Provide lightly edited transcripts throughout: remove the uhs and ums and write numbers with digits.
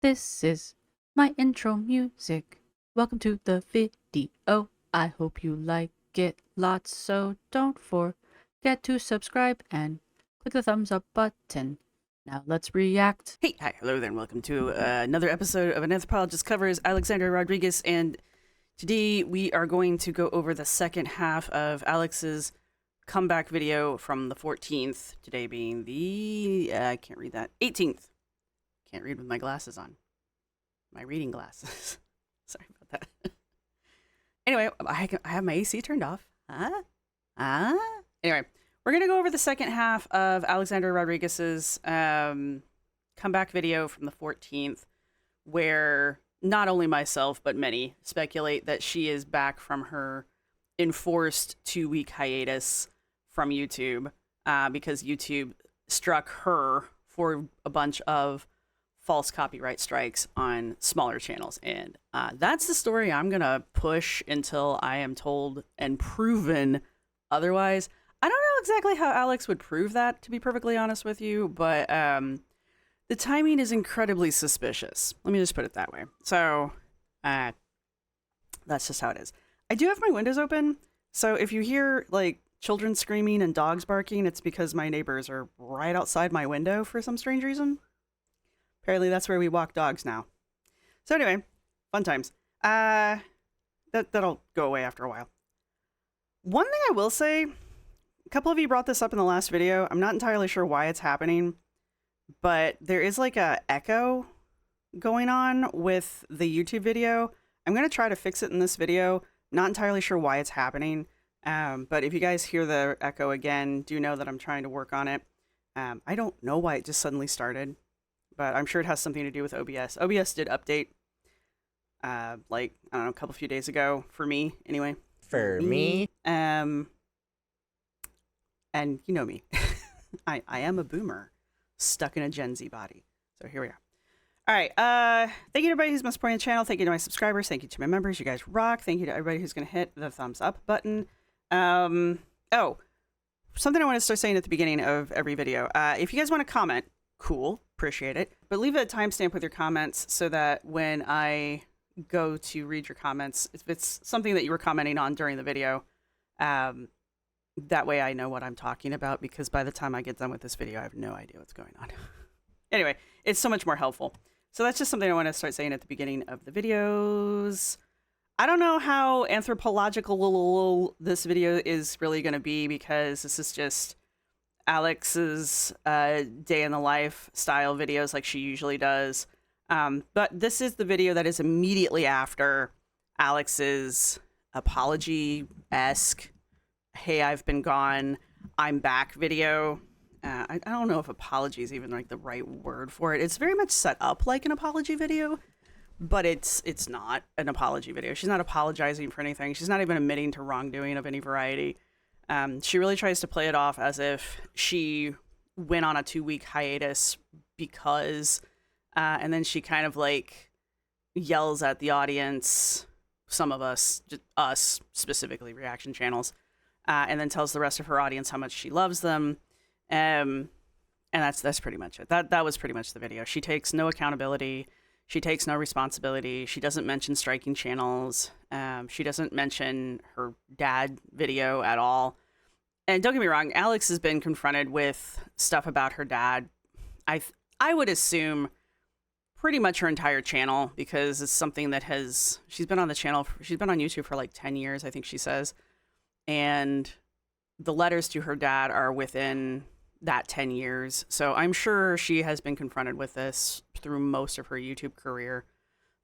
This is my intro music. Welcome to the video. I hope you like it lots, so don't forget to subscribe and click the thumbs up button. Now let's react. Hey, hi, hello there, and welcome to another episode of An Anthropologist Covers Alexandra Rodriguez, and today we are going to go over the second half of Alex's comeback video from the 14th, today being the, I can't read that, 18th. Can't read with my glasses on. My reading glasses. Sorry about that. Anyway, I have my AC turned off. Anyway, we're going to go over the second half of Alexandra Rodriguez's comeback video from the 14th, where not only myself, but many speculate that she is back from her enforced 2-week hiatus from YouTube because YouTube struck her for a bunch of false copyright strikes on smaller channels. And that's the story I'm going to push until I am told and proven otherwise. I don't know exactly how Alex would prove that, to be perfectly honest with you, but the timing is incredibly suspicious. Let me just put it that way. So that's just how it is. I do have my windows open, so if you hear like children screaming and dogs barking, it's because my neighbors are right outside my window for some strange reason. Apparently that's where we walk dogs now. So anyway, fun times. That'll go away after a while. One thing I will say, a couple of you brought this up in the last video. I'm not entirely sure why it's happening, but there is like a echo going on with the YouTube video. I'm going to try to fix it in this video. Not entirely sure why it's happening. But if you guys hear the echo again, do know that I'm trying to work on it. I don't know why it just suddenly started, but I'm sure it has something to do with OBS. OBS did update, like, I don't know, a few days ago, for me, anyway. For me? And you know me. I am a boomer, stuck in a Gen Z body. So here we are. All right, thank you to everybody who's been supporting the channel. Thank you to my subscribers. Thank you to my members. You guys rock. Thank you to everybody who's going to hit the thumbs up button. Oh, something I want to start saying at the beginning of every video. If you guys want to comment, cool, appreciate it. But leave a timestamp with your comments so that when I go to read your comments, if it's something that you were commenting on during the video, that way I know what I'm talking about, because by the time I get done with this video, I have no idea what's going on. Anyway, it's so much more helpful. So that's just something I want to start saying at the beginning of the videos. I don't know how anthropological this video is really going to be, because this is just Alex's day in the life style videos like she usually does. But this is the video that is immediately after Alex's apology-esque, hey, I've been gone, I'm back video. I don't know if apology is even like the right word for it. It's very much set up like an apology video, but it's not an apology video. She's not apologizing for anything. She's not even admitting to wrongdoing of any variety. She really tries to play it off as if she went on a 2-week hiatus because, and then she kind of like yells at the audience, some of us, just us specifically, reaction channels, and then tells the rest of her audience how much she loves them. And that's pretty much it. That was pretty much the video. She takes no accountability. She takes no responsibility. She doesn't mention striking channels. She doesn't mention her dad video at all. And don't get me wrong, Alex has been confronted with stuff about her dad. I would assume pretty much her entire channel, because it's something that she's been on the channel, she's been on YouTube for like 10 years, I think she says. And the letters to her dad are within that 10 years. So I'm sure she has been confronted with this through most of her YouTube career.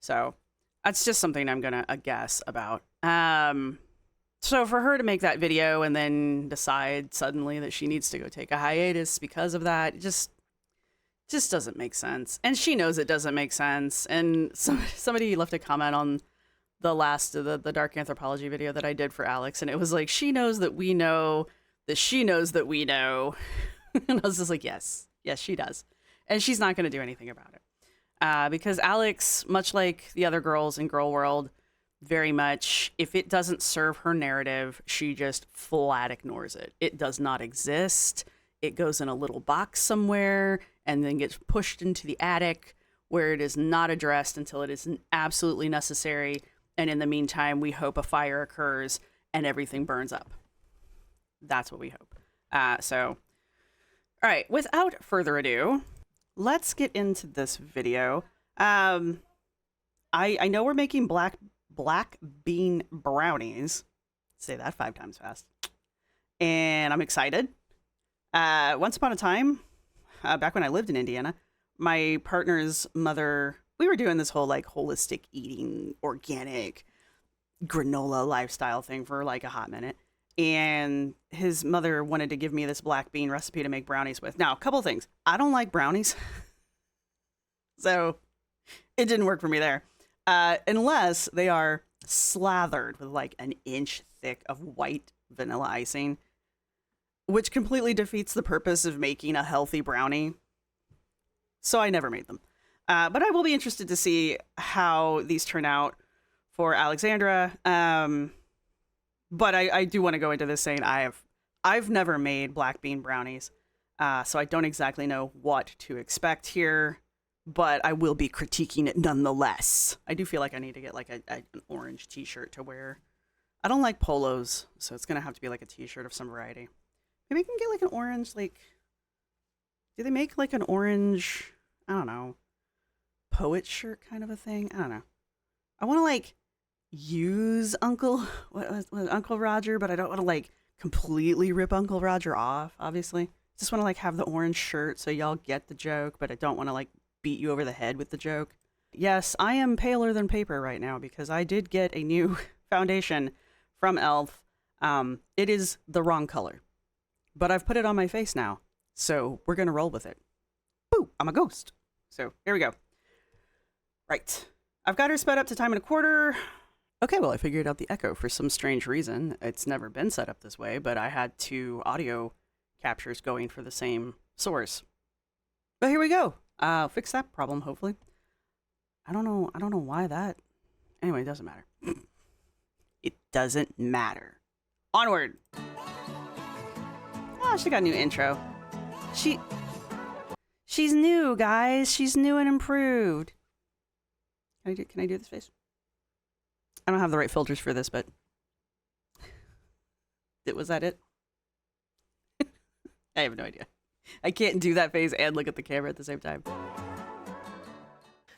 So that's just something I'm going to guess about. So for her to make that video and then decide suddenly that she needs to go take a hiatus because of that, it just doesn't make sense. And she knows it doesn't make sense. And somebody left a comment on the last of the Dark Anthropology video that I did for Alex, and it was like, she knows that we know that she knows that we know. And I was just like, yes, she does. And she's not going to do anything about it. Because Alex, much like the other girls in Girl World, very much, if it doesn't serve her narrative, she just flat ignores it. It does not exist. It goes in a little box somewhere and then gets pushed into the attic where it is not addressed until it is absolutely necessary. And in the meantime, we hope a fire occurs and everything burns up. That's what we hope. All right, without further ado, let's get into this video. I know we're making black bean brownies. Say that 5 times fast. And I'm excited. Once upon a time, back when I lived in Indiana, my partner's mother, we were doing this whole like holistic eating, organic granola lifestyle thing for like a hot minute. And his mother wanted to give me this black bean recipe to make brownies with. Now, a couple things. I don't like brownies. So it didn't work for me there. Unless they are slathered with like an inch thick of white vanilla icing, which completely defeats the purpose of making a healthy brownie. So I never made them. But I will be interested to see how these turn out for Alexandra. But I do want to go into this saying I've never made black bean brownies, so I don't exactly know what to expect here, but I will be critiquing it nonetheless. I do feel like I need to get like an orange t-shirt to wear. I don't like polos, so it's going to have to be like a t-shirt of some variety. Maybe I can get like an orange, like, do they make like an orange, I don't know, poet shirt kind of a thing? I don't know. I want to like use Uncle Roger, but I don't want to like completely rip Uncle Roger off, obviously. Just want to like have the orange shirt so y'all get the joke, but I don't want to like beat you over the head with the joke. Yes, I am paler than paper right now because I did get a new foundation from e.l.f. It is the wrong color, but I've put it on my face now, so we're gonna roll with it. Boo! I'm a ghost. So here we go. Right. I've got her sped up to 1:15. Okay, well, I figured out the echo for some strange reason. It's never been set up this way, but I had 2 audio captures going for the same source. But here we go. I'll fix that problem, hopefully. I don't know why that... Anyway, it doesn't matter. It doesn't matter. Onward! Oh, she got a new intro. She's new, guys. She's new and improved. Can I do this face? I don't have the right filters for this, but was that it? I have no idea. I can't do that face and look at the camera at the same time.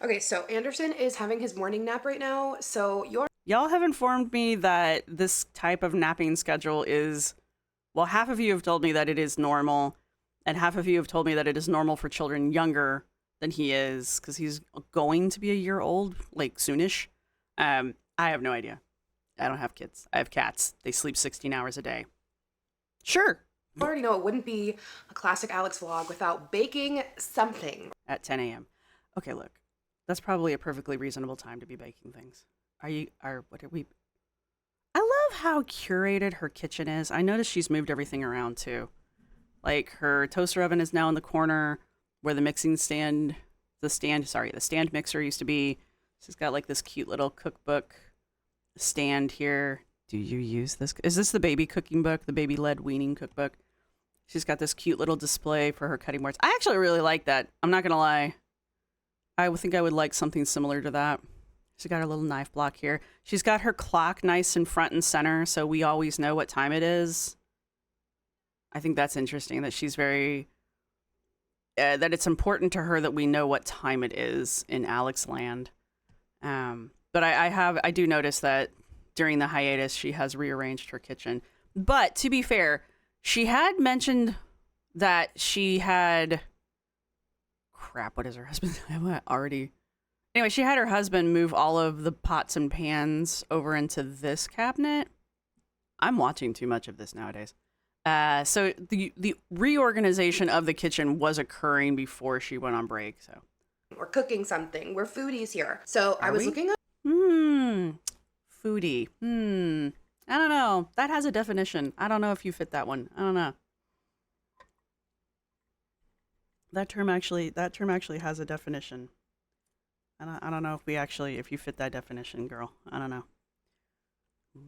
Okay, so Anderson is having his morning nap right now, so Y'all have informed me that this type of napping schedule is, well, half of you have told me that it is normal, and half of you have told me that it is normal for children younger than he is, because he's going to be a year old, like soonish. I have no idea. I don't have kids. I have cats. They sleep 16 hours a day. Sure. you already know it wouldn't be a classic Alex vlog without baking something. At 10 a.m. Okay, look. That's probably a perfectly reasonable time to be baking things. What are we... I love how curated her kitchen is. I noticed she's moved everything around too. Like her toaster oven is now in the corner where the stand mixer used to be. She's got like this cute little cookbook stand here. Do you use this? Is this the baby cooking book, the baby led weaning cookbook? She's got this cute little display for her cutting boards. I actually really like that. I'm not going to lie. I would think I would like something similar to that. She's got her little knife block here. She's got her clock nice in front and center, so we always know what time it is. I think that's interesting that she's very... that it's important to her that we know what time it is in Alex land. But I do notice that during the hiatus, she has rearranged her kitchen. But to be fair, she had mentioned that she had... Crap, what is her husband? Anyway, she had her husband move all of the pots and pans over into this cabinet. I'm watching too much of this nowadays. So the reorganization of the kitchen was occurring before she went on break. So We're cooking something. We're foodies here. So I was looking up. Foodie. I don't know. That has a definition. I don't know if you fit that one. I don't know. That term actually has a definition. I don't know if you fit that definition, girl. I don't know.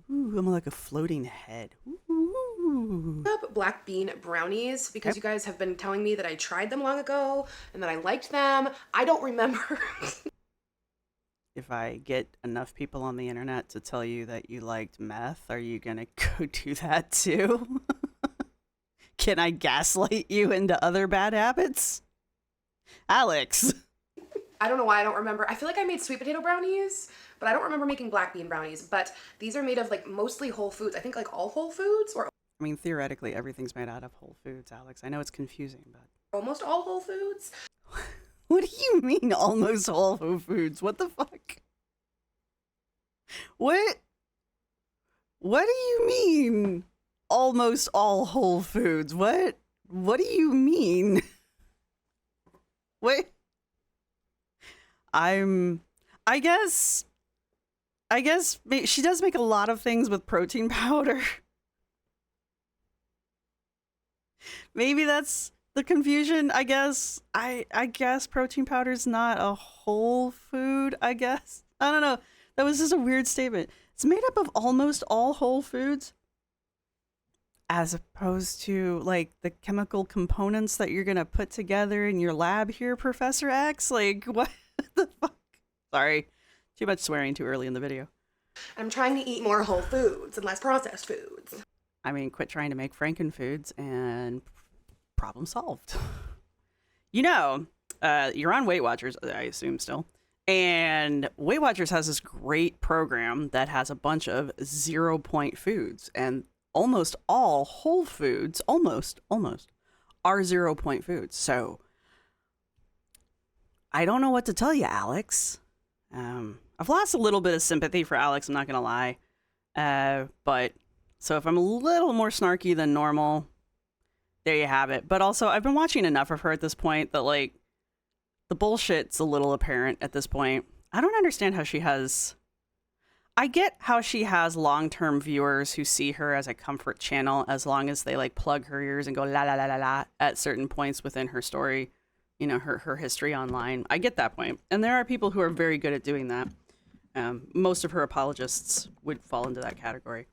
Ooh, I'm like a floating head. Ooh. Ooh. up black bean brownies because you guys have been telling me that I tried them long ago and that I liked them. I don't remember. If I get enough people on the internet to tell you that you liked meth, are you gonna go do that too? Can I gaslight you into other bad habits? Alex. I don't know why I don't remember. I feel like I made sweet potato brownies, but I don't remember making black bean brownies. But these are made of like mostly whole foods. I think like all whole foods or I mean, theoretically, everything's made out of whole foods, Alex. I know it's confusing, but... almost all whole foods. What do you mean, almost all whole foods? What the fuck? What? What do you mean, almost all whole foods? What? What do you mean? What? I guess she does make a lot of things with protein powder. Maybe that's the confusion, I guess. I guess protein powder is not a whole food, I guess. I don't know. That was just a weird statement. It's made up of almost all whole foods. As opposed to, like, the chemical components that you're going to put together in your lab here, Professor X? Like, what the fuck? Sorry. Too much swearing too early in the video. I'm trying to eat more whole foods and less processed foods. I mean, quit trying to make Frankenfoods and problem solved. You know, you're on Weight Watchers, I assume still. And Weight Watchers has this great program that has a bunch of 0-point foods. And almost all whole foods, almost, are 0-point foods. So, I don't know what to tell you, Alex. I've lost a little bit of sympathy for Alex, I'm not going to lie. But, so if I'm a little more snarky than normal, there you have it. But also, I've been watching enough of her at this point that, like, the bullshit's a little apparent at this point. I don't understand how she has... I get how she has long-term viewers who see her as a comfort channel as long as they, like, plug her ears and go la la la la la at certain points within her story, you know, her history online. I get that point. And there are people who are very good at doing that. Most of her apologists would fall into that category.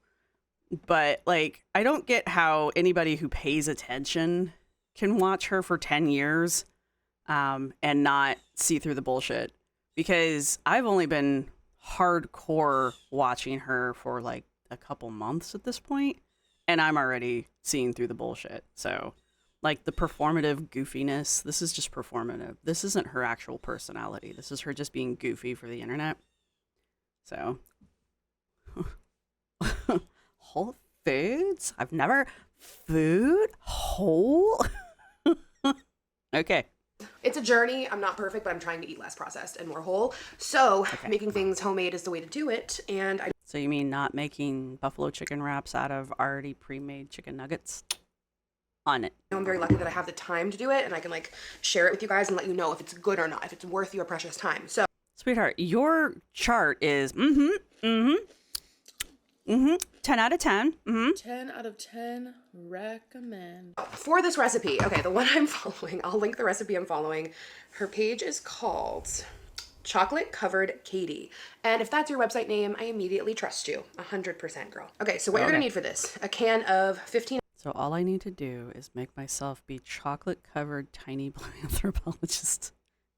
But, like, I don't get how anybody who pays attention can watch her for 10 years and not see through the bullshit. Because I've only been hardcore watching her for, like, a couple months at this point, and I'm already seeing through the bullshit. So, like, the performative goofiness, this is just performative. This isn't her actual personality. This is her just being goofy for the internet. So... Whole foods? I've never... Food? Whole? Okay. It's a journey. I'm not perfect, but I'm trying to eat less processed and more whole. So making things homemade is the way to do it. And I... So you mean not making buffalo chicken wraps out of already pre-made chicken nuggets? On it. I'm very lucky that I have the time to do it, and I can, like, share it with you guys and let you know if it's good or not, if it's worth your precious time. So, sweetheart, your chart is 10 out of 10. 10 out of 10, recommend. for this recipe, okay, the one I'm following, I'll link the recipe I'm following. Her page is called Chocolate Covered Katie. And if that's your website name, I immediately trust you. 100%, girl. Okay, so what you're gonna need for this, a can of 15 So all I need to do is make myself be chocolate-covered tiny blue anthropologist.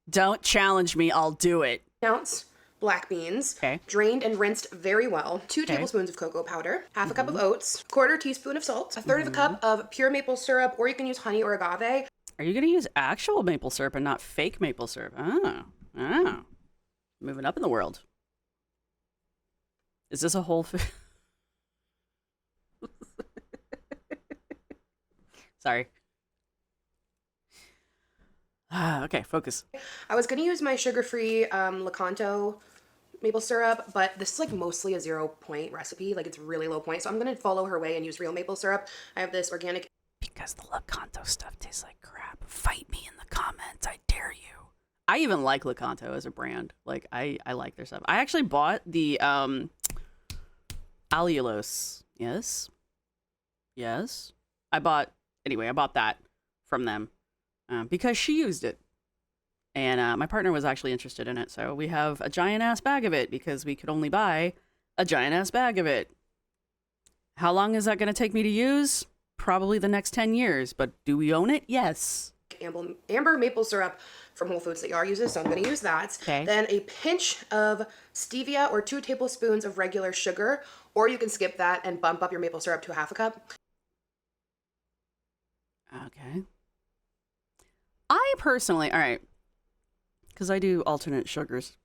Don't challenge me, I'll do it. ounce black beans, Okay. drained and rinsed very well, 2 tablespoons of cocoa powder, half a cup of oats, 1/4 teaspoon of salt, 1/3 of a cup of pure maple syrup, or you can use honey or agave. Are you going to use actual maple syrup and not fake maple syrup? Oh. Moving up in the world. Is this a whole food? Sorry. Okay, focus. I was gonna use my sugar-free Lakanto maple syrup, but this is like mostly a 0-point recipe. Like, it's really low point. So I'm gonna follow her way and use real maple syrup. I have this organic. Because the Lakanto stuff tastes like crap. Fight me in the comments, I dare you. I even like Lakanto as a brand. Like, I like their stuff. I actually bought the allulose. Yes. I bought that from them because she used it. And my partner was actually interested in it. So we have a giant ass bag of it because we could only buy a giant ass bag of it. How long is that going to take me to use? probably the next 10 years, but do we own it? Yes. Amber maple syrup from Whole Foods that Yar uses, so I'm going to use that. Okay. Then a pinch of stevia or 2 tablespoons of regular sugar, or you can skip that and bump up your maple syrup to 1/2 cup. Okay. I personally, all right, because I do alternate sugars,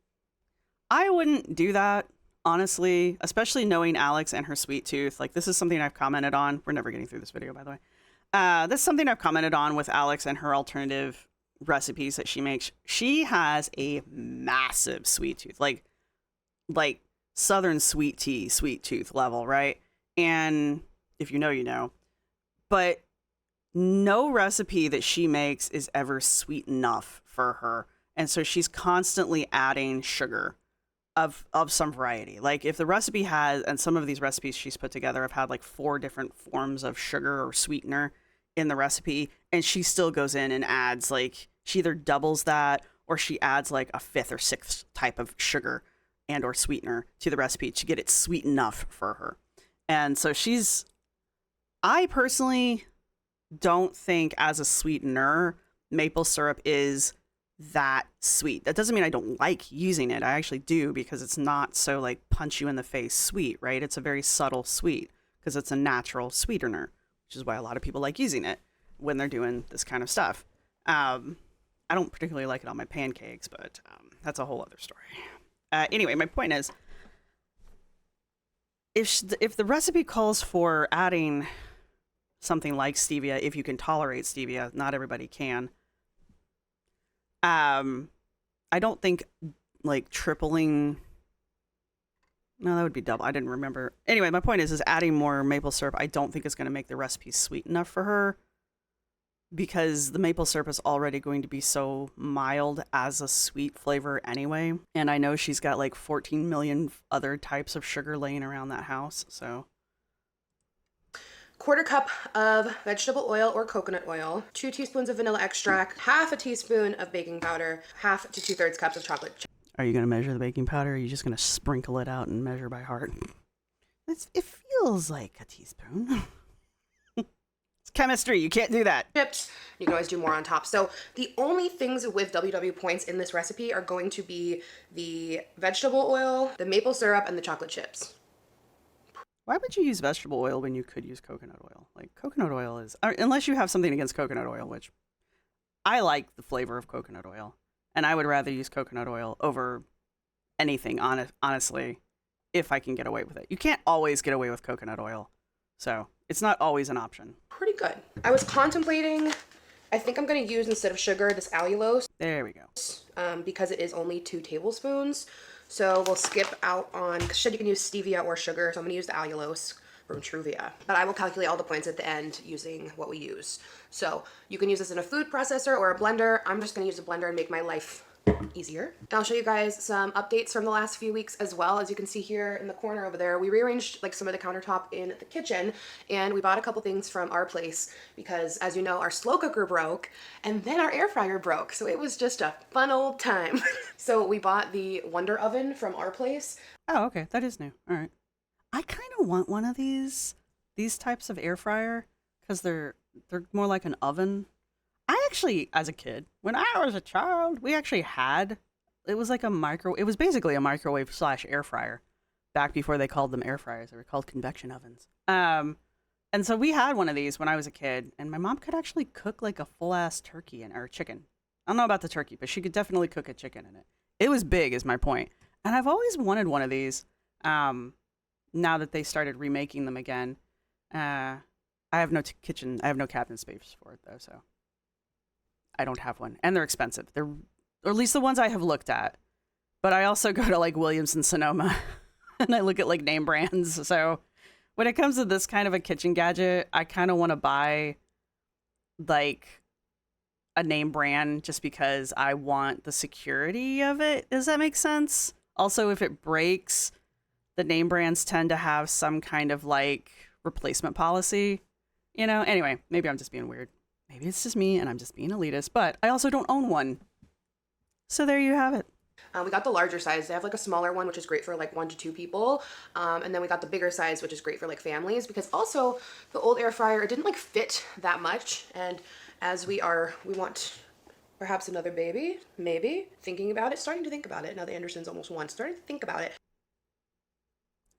I wouldn't do that, honestly, especially knowing Alex and her sweet tooth. Like, this is something I've commented on. We're never getting through this video, by the way. This is something I've commented on with Alex and her alternative recipes that she makes. She has a massive sweet tooth, like Southern sweet tea, sweet tooth level, right? And if you know, you know. But no recipe that she makes is ever sweet enough for her. And so she's constantly adding sugar of some variety. Like, if the recipe has, and some of these recipes she's put together have had like 4 different forms of sugar or sweetener in the recipe, and she still goes in and adds, like, she either doubles that or she adds like a 5th or 6th type of sugar and or sweetener to the recipe to get it sweet enough for her. And so I personally don't think as a sweetener maple syrup is that sweet. That doesn't mean I don't like using it. I actually do, because it's not so like punch you in the face sweet, right? It's a very subtle sweet because it's a natural sweetener, which is why a lot of people like using it when they're doing this kind of stuff. I don't particularly like it on my pancakes, but that's a whole other story. Anyway, my point is, if the recipe calls for adding something like stevia, if you can tolerate stevia, not everybody can. I don't think like tripling. No, that would be double. I didn't remember. Anyway, my point is adding more maple syrup, I don't think is going to make the recipe sweet enough for her, because the maple syrup is already going to be so mild as a sweet flavor anyway. And I know she's got like 14 million other types of sugar laying around that house, so. 1/4 cup of vegetable oil or coconut oil, 2 teaspoons of vanilla extract, 1/2 teaspoon of baking powder, 1/2 to 2/3 cups of chocolate chip. Are you going to measure the baking powder, or are you just going to sprinkle it out and measure by heart? It feels like a teaspoon. It's chemistry. You can't do that. Chips. You can always do more on top. So the only things with WW points in this recipe are going to be the vegetable oil, the maple syrup, and the chocolate chips. Why would you use vegetable oil when you could use coconut oil? Like, coconut oil is, unless you have something against coconut oil, which I like the flavor of coconut oil, and I would rather use coconut oil over anything, honestly, if I can get away with it. You can't always get away with coconut oil, so it's not always an option. Pretty good. I was contemplating, I think I'm going to use, instead of sugar, this allulose. There we go. Because it is only 2 tablespoons. So we'll skip out on, because you can use stevia or sugar, so I'm going to use the allulose from Truvia. But I will calculate all the points at the end using what we use. So you can use this in a food processor or a blender. I'm just going to use a blender and make my life easier. And I'll show you guys some updates from the last few weeks as well. As you can see here in the corner over there, we rearranged like some of the countertop in the kitchen, and we bought a couple things from our place because, as you know, our slow cooker broke and then our air fryer broke. So it was just a fun old time. So we bought the Wonder Oven from our place. Oh, okay. That is new. All right. I kind of want one of these types of air fryer, because they're more like an oven. I actually, as a kid, when I was a child, we actually had, it was like it was basically a microwave / air fryer back before they called them air fryers. They were called convection ovens. And so we had one of these when I was a kid, and my mom could actually cook like a full ass turkey or chicken. I don't know about the turkey, but she could definitely cook a chicken in it. It was big, is my point. And I've always wanted one of these. Now that they started remaking them again, I have no kitchen. I have no cabinet space for it though, so I don't have one, and they're expensive. Or at least the ones I have looked at. But I also go to like Williams and Sonoma, and I look at like name brands. So when it comes to this kind of a kitchen gadget, I kind of want to buy like a name brand just because I want the security of it. Does that make sense? Also, if it breaks, the name brands tend to have some kind of like replacement policy, you know? Anyway, maybe I'm just being weird. Maybe it's just me and I'm just being elitist, but I also don't own one. So there you have it. We got the larger size. They have like a smaller one, which is great for like 1 to 2 people. And then we got the bigger size, which is great for like families, because also the old air fryer, it didn't like fit that much. And as we want perhaps another baby, maybe thinking about it, starting to think about it. Now that Anderson's almost 1, starting to think about it.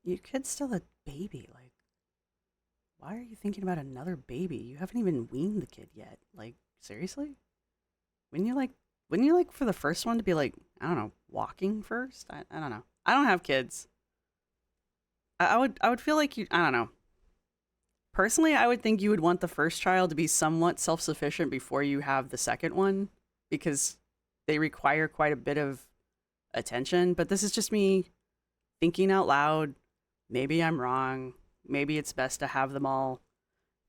Your kid's still a baby. Like, why are you thinking about another baby? You haven't even weaned the kid yet. Like, seriously? Wouldn't you like for the first one to be like, I don't know, walking first? I don't know. I don't have kids. I would feel like I don't know. Personally, I would think you would want the first child to be somewhat self-sufficient before you have the second one, because they require quite a bit of attention. But this is just me thinking out loud. Maybe I'm wrong. Maybe it's best to have them all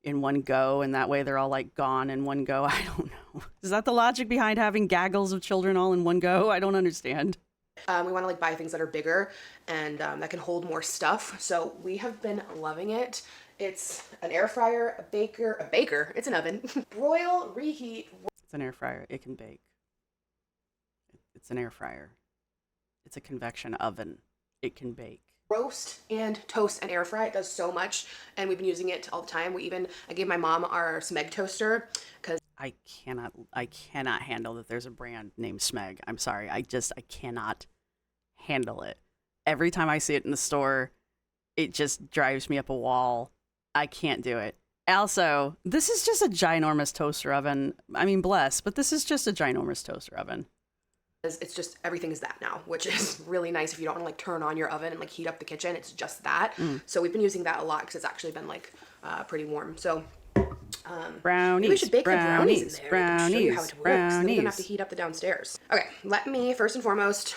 in one go, and that way they're all like gone in one go. I don't know. Is that the logic behind having gaggles of children all in one go? I don't understand. We want to like buy things that are bigger and that can hold more stuff. So we have been loving it. It's an air fryer, a baker, it's an oven. Broil, reheat. It's an air fryer. It can bake. It's an air fryer. It's a convection oven. It can bake. Roast and toast and air fry. It does so much, and we've been using it all the time. I gave my mom our Smeg toaster because I cannot handle that there's a brand named Smeg. I'm sorry. I cannot handle it. Every time I see it in the store, it just drives me up a wall. I can't do it. Also, this is just a ginormous toaster oven. I mean, bless, but this is just a ginormous toaster oven. it's just everything is that now, which is really nice if you don't want to like turn on your oven and like heat up the kitchen. It's just that. So we've been using that a lot because it's actually been like pretty warm. So brownies. maybe we should bake the brownies in there. I can show you how it works. Brownies. Then we don't have to heat up the downstairs. Okay, let me first and foremost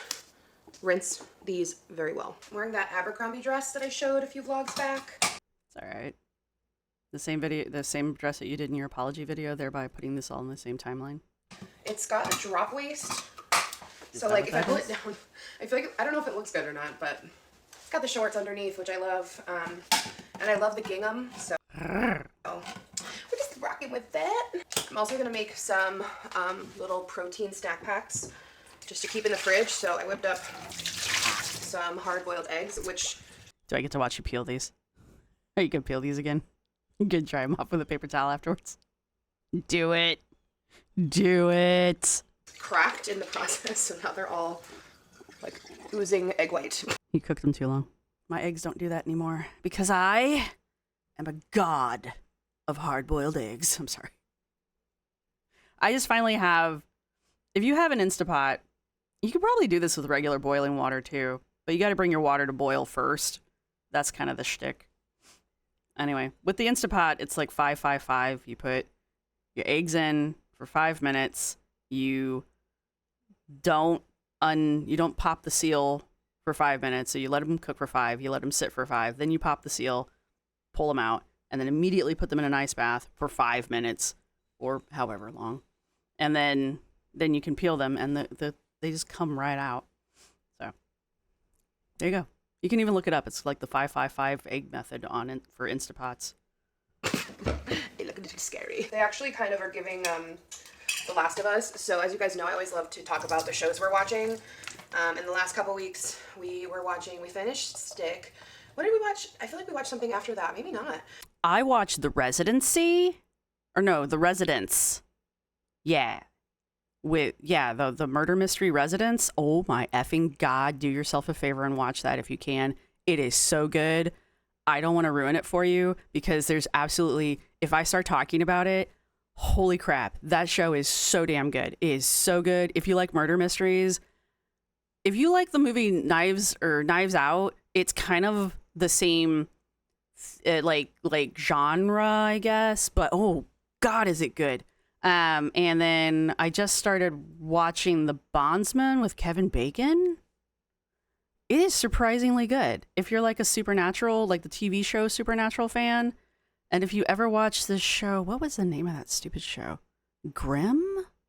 rinse these very well. I'm wearing that Abercrombie dress that I showed a few vlogs back. It's all right. The same dress that you did in your apology video, thereby putting this all in the same timeline. It's got a drop waist. So like if I pull it down, I feel like, I don't know if it looks good or not, but it's got the shorts underneath, which I love. And I love the gingham, so we're just rocking with that. I'm also gonna make some little protein snack packs just to keep in the fridge. So I whipped up some hard-boiled eggs, which... Do I get to watch you peel these? Are you gonna peel these again? You gonna dry them off with a paper towel afterwards? Do it. Do it. Cracked in the process, so now they're all like oozing egg white. You cooked them too long. My eggs don't do that anymore because I am a god of hard-boiled eggs. I'm sorry. I just finally have, if you have an Instapot, you could probably do this with regular boiling water too, but you got to bring your water to boil first. That's kind of the shtick. Anyway, with the Instapot, it's like 5-5-5. You put your eggs in for 5 minutes. You don't pop the seal for 5 minutes. So you let them cook for 5. You let them sit for 5. Then you pop the seal, pull them out, and then immediately put them in an ice bath for 5 minutes or however long. And then you can peel them, and they just come right out. So there you go. You can even look it up. It's like the 5-5-5 egg method on it for Instapots. They look a little scary. They actually kind of are giving The Last of Us. So as you guys know, I always love to talk about the shows we're watching. In the last couple weeks, we finished Stick. What did we watch? I feel like we watched something after that. Maybe not. I watched The Residency. Or no, The Residence. Yeah. The murder mystery Residence. Oh my effing God. Do yourself a favor and watch that if you can. It is so good. I don't want to ruin it for you because there's absolutely, if I start talking about it, holy crap, that show is so damn good. It is so good. If you like murder mysteries, if you like the movie Knives Out, it's kind of the same like genre, I guess, but oh God, is it good. And then I just started watching The Bondsman with Kevin Bacon. It is surprisingly good. If you're like a Supernatural, like the TV show Supernatural fan, and if you ever watched this show, what was the name of that stupid show? Grimm,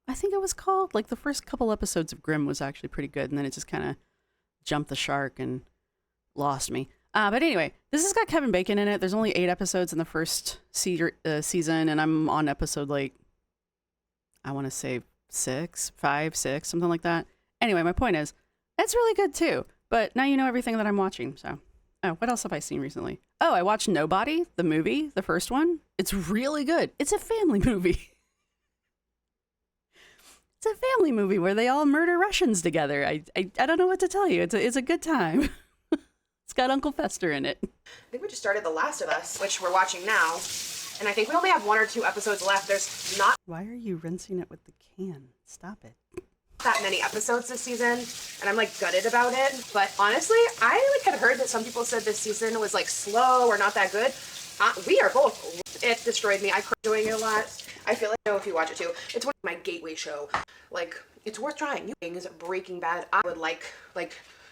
I think it was called. Like the first couple episodes of Grimm was actually pretty good, and then it just kind of jumped the shark and lost me. But anyway, this has got Kevin Bacon in it. There's only 8 episodes in the first season, and I'm on episode like, I want to say 6, something like that. Anyway, my point is, It's really good too. But now you know everything that I'm watching. So, oh, what else have I seen recently? Oh, I watched Nobody, the movie, the first one. It's really good. It's a family movie. It's a family movie where they all murder Russians together. I don't know what to tell you. It's a good time. It's got Uncle Fester in it. I think we just started The Last of Us, which we're watching now. And I think we only have 1 or 2 episodes left. There's not Why are you rinsing it with the can? Stop it. that many episodes this season, and I'm like gutted about it. But honestly, I like had heard that some people said this season was like slow or not that good. We are both. It destroyed me. I cried doing it a lot. I feel like I know if you watch it too. It's one of my gateway show. Like it's worth trying. New things, Breaking Bad. I would like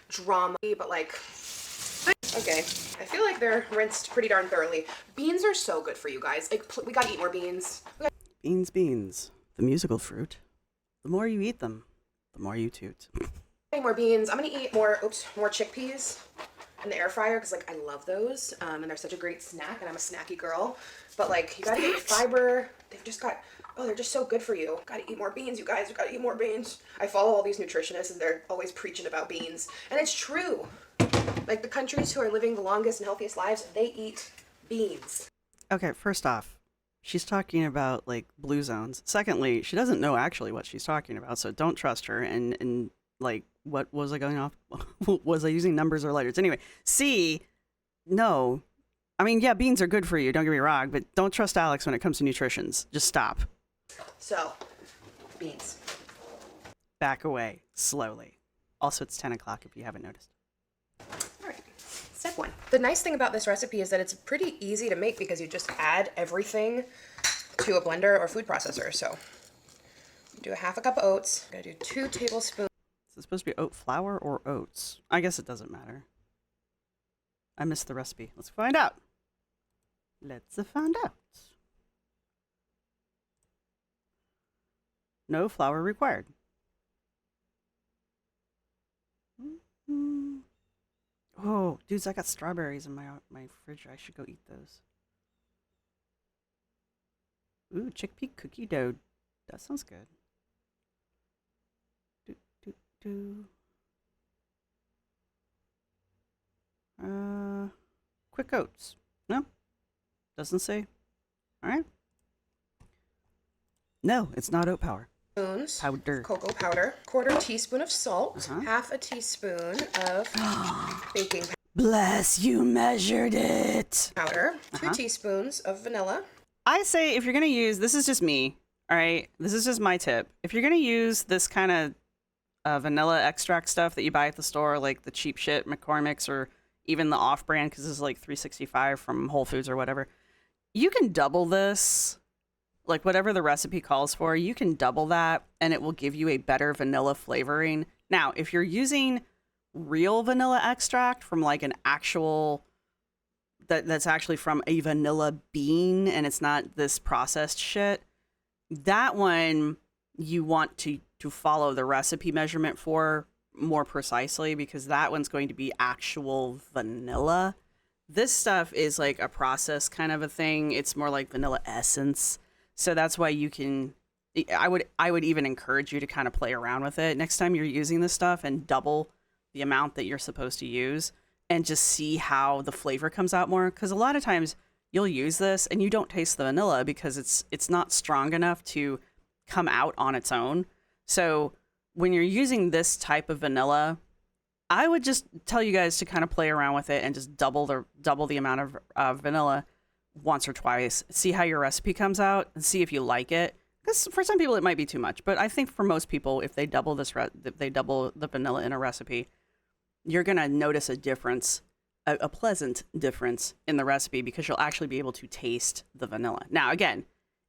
drama, but like. Okay, I feel like they're rinsed pretty darn thoroughly. Beans are so good for you guys. Like we gotta eat more beans. Beans, the musical fruit. The more you eat them, the more you toot. More beans. I'm gonna eat more chickpeas in the air fryer because like I love those, and they're such a great snack, and I'm a snacky girl. But like you gotta eat fiber. They've just got they're just so good for you. Gotta eat more beans, you guys. You gotta eat more beans. I follow all these nutritionists, and they're always preaching about beans, and it's true. Like the countries who are living the longest and healthiest lives, they eat beans. Okay, first off, she's talking about like blue zones. Secondly, she doesn't know actually what she's talking about, so don't trust her. And like, what was I going off? Was I using numbers or letters? Anyway, C, no. I mean, yeah, beans are good for you, don't get me wrong, but don't trust Alex when it comes to nutritions. Just stop. So, beans. Back away, slowly. Also, it's 10 o'clock if you haven't noticed. Step 1. The nice thing about this recipe is that it's pretty easy to make because you just add everything to a blender or food processor. So you do a 1/2 cup of oats. I'm gonna do 2 tablespoons. Is it supposed to be oat flour or oats? I guess it doesn't matter. I missed the recipe. Let's find out. Let's find out. No flour required. Oh, dudes, I got strawberries in my fridge. I should go eat those. Ooh, chickpea cookie dough. That sounds good. Quick oats. No? Doesn't say. All right. No, it's not oat power. Spoons. Powder. Cocoa powder. 1/4 teaspoon of salt. 1/2 teaspoon of baking Bless, you measured it. powder. 2 teaspoons of vanilla. I say if you're going to use, this is just me, all right? This is just my tip. If you're going to use this kind of vanilla extract stuff that you buy at the store, like the cheap shit McCormick's or even the off-brand, because this is like 365 from Whole Foods or whatever, you can double this, like whatever the recipe calls for, you can double that and it will give you a better vanilla flavoring. Now, if you're using real vanilla extract from like an actual that's actually from a vanilla bean and it's not this processed shit, that one you want to follow the recipe measurement for more precisely because that one's going to be actual vanilla. This stuff is like a process kind of a thing. It's more like vanilla essence. So that's why you can I would even encourage you to kind of play around with it next time you're using this stuff and double the amount that you're supposed to use and just see how the flavor comes out more. Because a lot of times you'll use this and you don't taste the vanilla because it's not strong enough to come out on its own. So when you're using this type of vanilla, I would just tell you guys to kind of play around with it and just double the amount of vanilla once or twice. See how your recipe comes out and see if you like it. Because for some people it might be too much, but I think for most people, if they double they double the vanilla in a recipe, you're gonna notice a difference, a pleasant difference in the recipe because you'll actually be able to taste the vanilla. Now, again,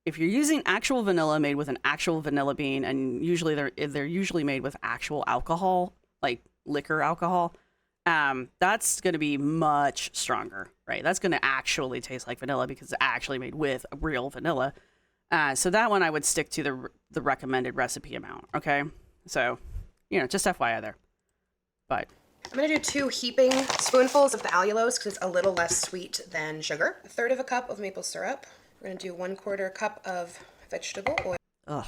if you're using actual vanilla made with an actual vanilla bean, and usually they're usually made with actual alcohol, like liquor alcohol, that's going to be much stronger, right? That's going to actually taste like vanilla because it's actually made with real vanilla. So that one I would stick to the recommended recipe amount. Okay, so just FYI there. But I'm going to do 2 heaping spoonfuls of the allulose because it's a little less sweet than sugar. 1/3 cup of maple syrup. We're going to do 1/4 cup of vegetable oil. ugh,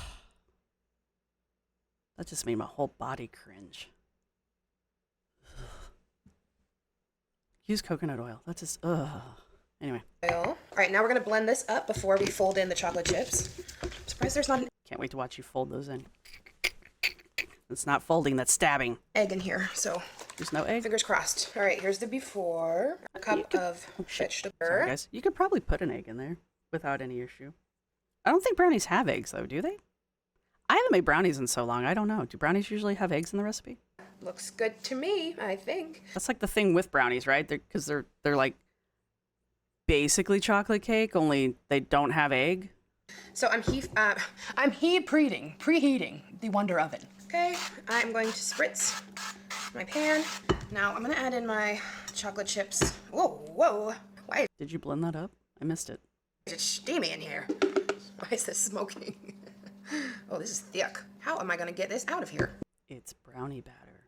that just made my whole body cringe. use coconut oil. That's just, ugh. Anyway. All right, now we're gonna blend this up before we fold in the chocolate chips. I'm surprised there's not an Can't wait to watch you fold those in. It's not folding, that's stabbing. egg in here, so There's no egg? fingers crossed. All right, here's the before. A cup of vegetable. Sorry, guys. You could probably put an egg in there without any issue. I don't think brownies have eggs, though, do they? I haven't made brownies in so long. I don't know. Do brownies usually have eggs in the recipe? Looks good to me, I think. That's like the thing with brownies, right? Because they're like basically chocolate cake, only they don't have egg. So I'm preheating the Wonder Oven. Okay, I'm going to spritz my pan. Now I'm gonna add in my chocolate chips. Whoa, why Did you blend that up? I missed it. is it steamy in here? Why is this smoking? Oh, this is thick. How am I gonna get this out of here? It's brownie batter.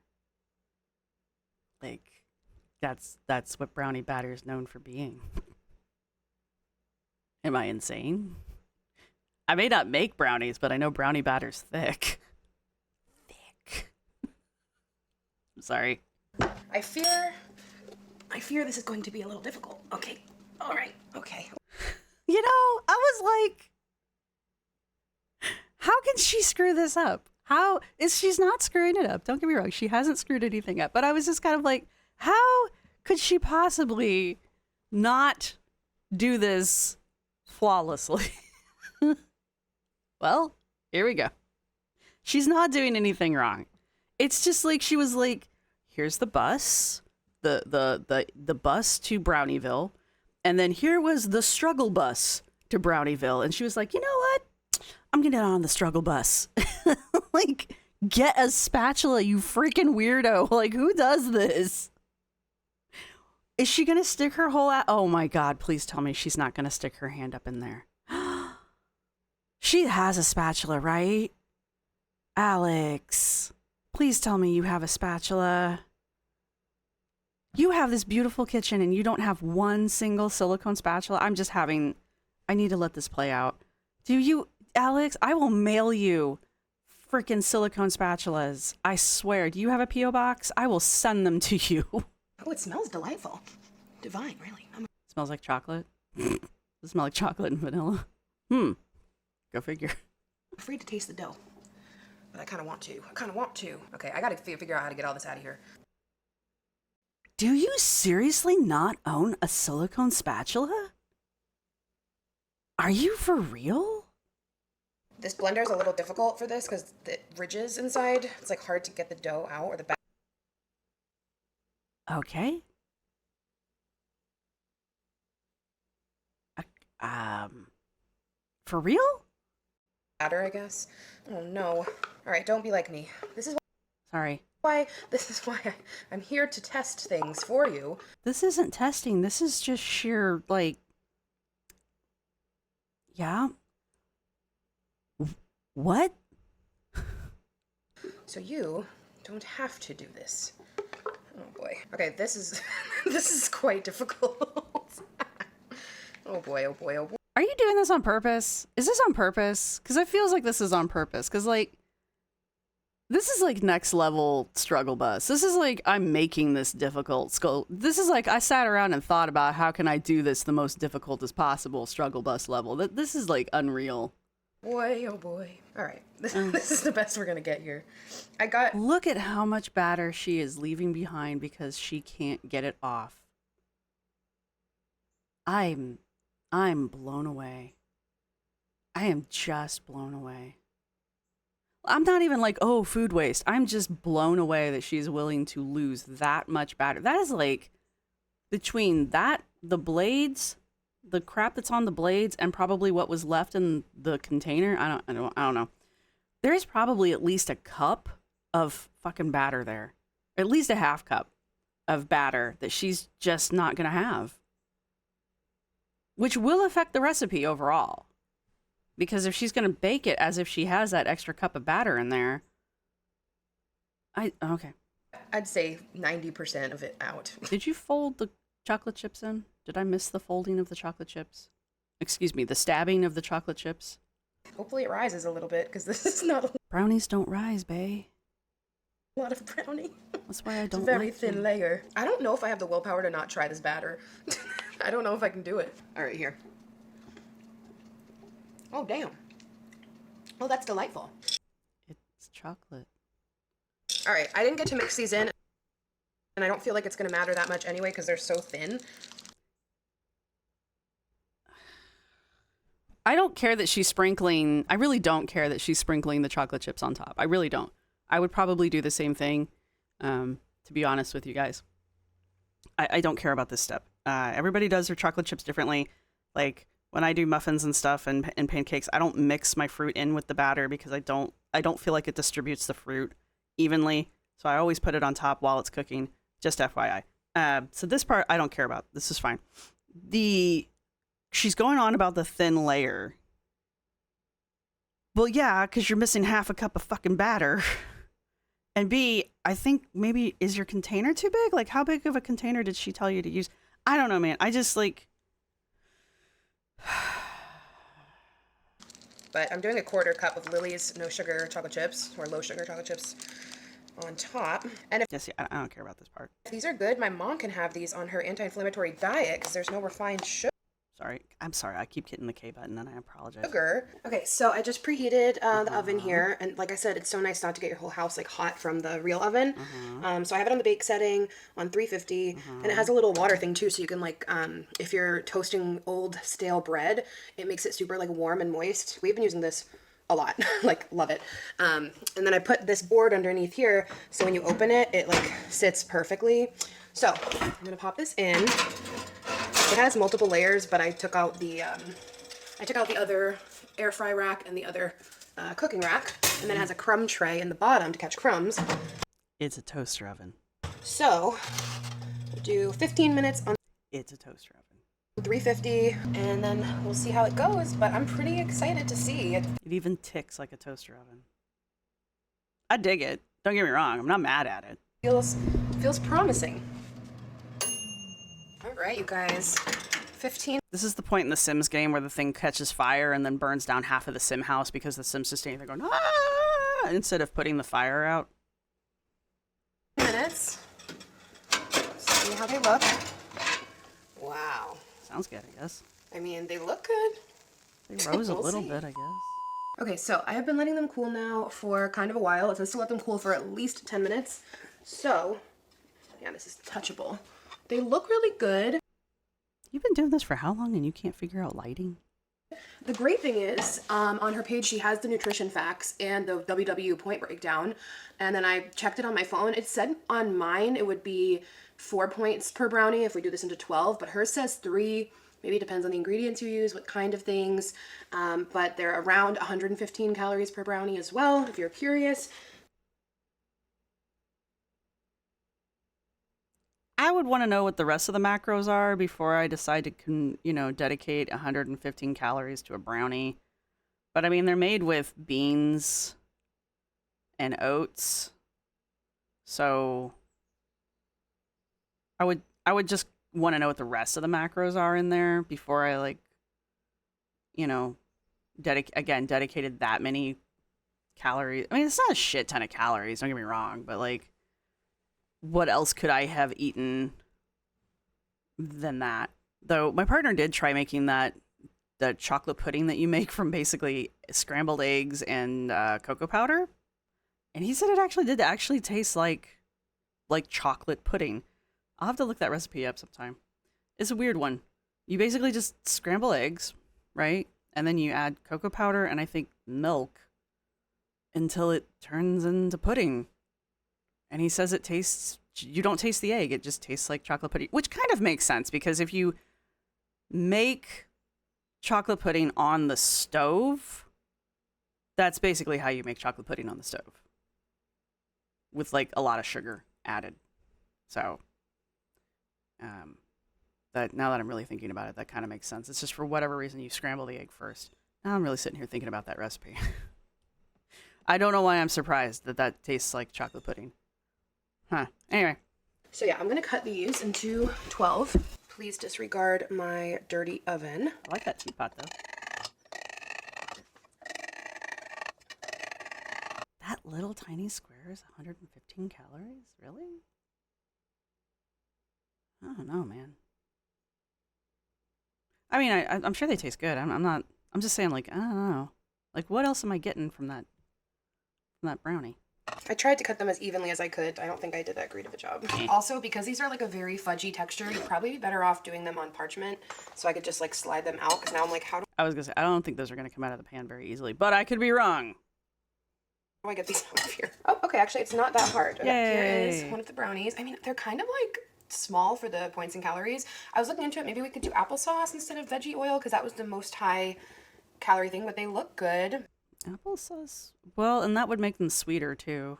Like, that's what brownie batter is known for being. Am I insane? I may not make brownies, but I know brownie batter's thick. Thick. I'm sorry. I fear this is going to be a little difficult. Okay, all right, okay. You know, I was like, how can she screw this up? How is she's not screwing it up? Don't get me wrong, she hasn't screwed anything up. But I was just kind of like, how could she possibly not do this flawlessly? Well, here we go. She's not doing anything wrong. It's just like she was like, here's the bus, the bus to Brownieville, and then here was the struggle bus to Brownieville, and she was like, you know what? I'm gonna get on the struggle bus. Like, get a spatula, you freaking weirdo. Like, who does this? Is she gonna stick her whole oh my god, please tell me she's not gonna stick her hand up in there. She has a spatula, right? Alex, please tell me you have a spatula. You have this beautiful kitchen and you don't have one single silicone spatula. I need to let this play out. Do you, Alex? I will mail you freaking silicone spatulas. I swear. Do you have a P.O. box? I will send them to you. Oh, it smells delightful. Divine, really. Smells like chocolate. Does it smell like chocolate and vanilla? Go figure. I'm afraid to taste the dough, but I kind of want to. Okay, I gotta figure out how to get all this out of here. Do you seriously not own a silicone spatula? Are you for real? This blender is a little difficult for this because the ridges inside. It's like hard to get the dough out or the Okay. For real? batter, I guess. Oh no. All right, don't be like me. Sorry. This is why I'm here to test things for you. This isn't testing. This is just sheer, like... Yeah? What? So you don't have to do this. Oh boy. Okay, this is this is quite difficult. Oh boy, oh boy, oh boy. Are you doing this on purpose? Is this on purpose? Because it feels like this is on purpose. Because, like, this is, like, next level struggle bus. This is, like, I'm making this difficult. This is, like, I sat around and thought about how can I do this the most difficult as possible struggle bus level. This is, like, unreal. Boy, oh boy. All right. This is the best we're going to get here. Look at how much batter she is leaving behind because she can't get it off. I'm blown away. I am just blown away. I'm not even like, oh, food waste. I'm just blown away that she's willing to lose that much batter. That is like, between that, the blades, the crap that's on the blades, and probably what was left in the container. I don't know. There's probably at least a cup of fucking batter there. At least a half cup of batter that she's just not gonna have. Which will affect the recipe overall. Because if she's going to bake it as if she has that extra cup of batter in there. Okay. I'd say 90% of it out. Did you fold the chocolate chips in? Did I miss the folding of the chocolate chips? Excuse me, the stabbing of the chocolate chips? Hopefully it rises a little bit because this is not... Brownies don't rise, bae. A lot of brownie. That's why I It's a don't very like thin them. layer. I don't know if I have the willpower to not try this batter. I don't know if I can do it. All right, here. Oh, damn. Oh, that's delightful. It's chocolate. All right, I didn't get to mix these in, and I don't feel like it's going to matter that much anyway because they're so thin. I don't care that she's sprinkling. I really don't care that she's sprinkling the chocolate chips on top. I really don't. I would probably do the same thing, to be honest with you guys. I don't care about this step. Everybody does their chocolate chips differently. Like when I do muffins and stuff and pancakes, I don't mix my fruit in with the batter because I don't feel like it distributes the fruit evenly. So I always put it on top while it's cooking. Just FYI. So this part I don't care about. This is fine. She's going on about the thin layer. Well, yeah, because you're missing half a cup of fucking batter. And B, I think maybe, is your container too big? Like, how big of a container did she tell you to use? I don't know, man. I just, like... But I'm doing a 1/4 cup of Lily's no sugar chocolate chips, or low sugar chocolate chips on top. And if Yes, yeah, I don't care about this part. these are good, my mom can have these on her anti-inflammatory diet because there's no refined sugar. Sorry. I'm sorry. I keep hitting the K button and I apologize. Okay, so I just preheated the oven here, and like I said, it's so nice not to get your whole house like hot from the real oven. So I have it on the bake setting on 350, and it has a little water thing too, so you can like, if you're toasting old stale bread, it makes it super like warm and moist. We've been using this a lot, like love it. And then I put this board underneath here, so when you open it, it like sits perfectly. So I'm gonna pop this in. It has multiple layers, but I took out the other air fry rack and the other cooking rack, and then it has a crumb tray in the bottom to catch crumbs. It's a toaster oven. So we'll do 15 minutes on It's a toaster oven. 350, and then we'll see how it goes. But I'm pretty excited to see. It even ticks like a toaster oven. I dig it. Don't get me wrong. I'm not mad at it. Feels promising. All right, you guys. 15. This is the point in the Sims game where the thing catches fire and then burns down half of the Sim house because the Sims just standing there going, ah, instead of putting the fire out. Minutes. See how they look. Wow. Sounds good, I guess. I mean, they look good. They rose a We'll little see. bit, I guess. Okay, so I have been letting them cool now for kind of a while. It says to let them cool for at least 10 minutes. So, yeah, this is touchable. They look really good. You've been doing this for how long and you can't figure out lighting? The great thing is, on her page, she has the nutrition facts and the WW point breakdown. And then I checked it on my phone. It said on mine it would be 4 points per brownie if we do this into 12, but hers says 3. Maybe it depends on the ingredients you use, what kind of things. But they're around 115 calories per brownie as well, if you're curious. I would want to know what the rest of the macros are before I decide to, dedicate 115 calories to a brownie. But I mean, they're made with beans and oats. So I would just want to know what the rest of the macros are in there before I dedicated that many calories. I mean, it's not a shit ton of calories, don't get me wrong, but like, what else could I have eaten than that? Though my partner did try making the chocolate pudding that you make from basically scrambled eggs and cocoa powder, and he said it actually taste like chocolate pudding. I'll have to look that recipe up sometime. It's a weird one. You basically just scramble eggs, right? And then you add cocoa powder and I think milk until it turns into pudding. And he says you don't taste the egg, it just tastes like chocolate pudding, which kind of makes sense because if you make chocolate pudding on the stove, that's basically how you make chocolate pudding on the stove with like a lot of sugar added. So, now that I'm really thinking about it, that kind of makes sense. It's just for whatever reason you scramble the egg first. Now I'm really sitting here thinking about that recipe. I don't know why I'm surprised that tastes like chocolate pudding. Huh. Anyway. So yeah, I'm gonna cut these into 12. Please disregard my dirty oven. I like that teapot though. That little tiny squares, 115 calories? Really? I don't know, man. I mean, I'm sure they taste good. I'm just saying, like, I don't know. Like, what else am I getting from that brownie? I tried to cut them as evenly as I could. I don't think I did that great of a job. Also, because these are like a very fudgy texture, you'd probably be better off doing them on parchment so I could just like slide them out, because now I'm like, how do I was gonna say, I don't think those are gonna come out of the pan very easily, but I could be wrong. I get these out of here? Oh, okay, actually it's not that hard. Okay, here is Yay. one of the brownies. I mean, they're kind of like small for the points and calories. I was looking into it, maybe we could do applesauce instead of veggie oil, because that was the most high calorie thing, but they look good. Applesauce? Well, and that would make them sweeter too.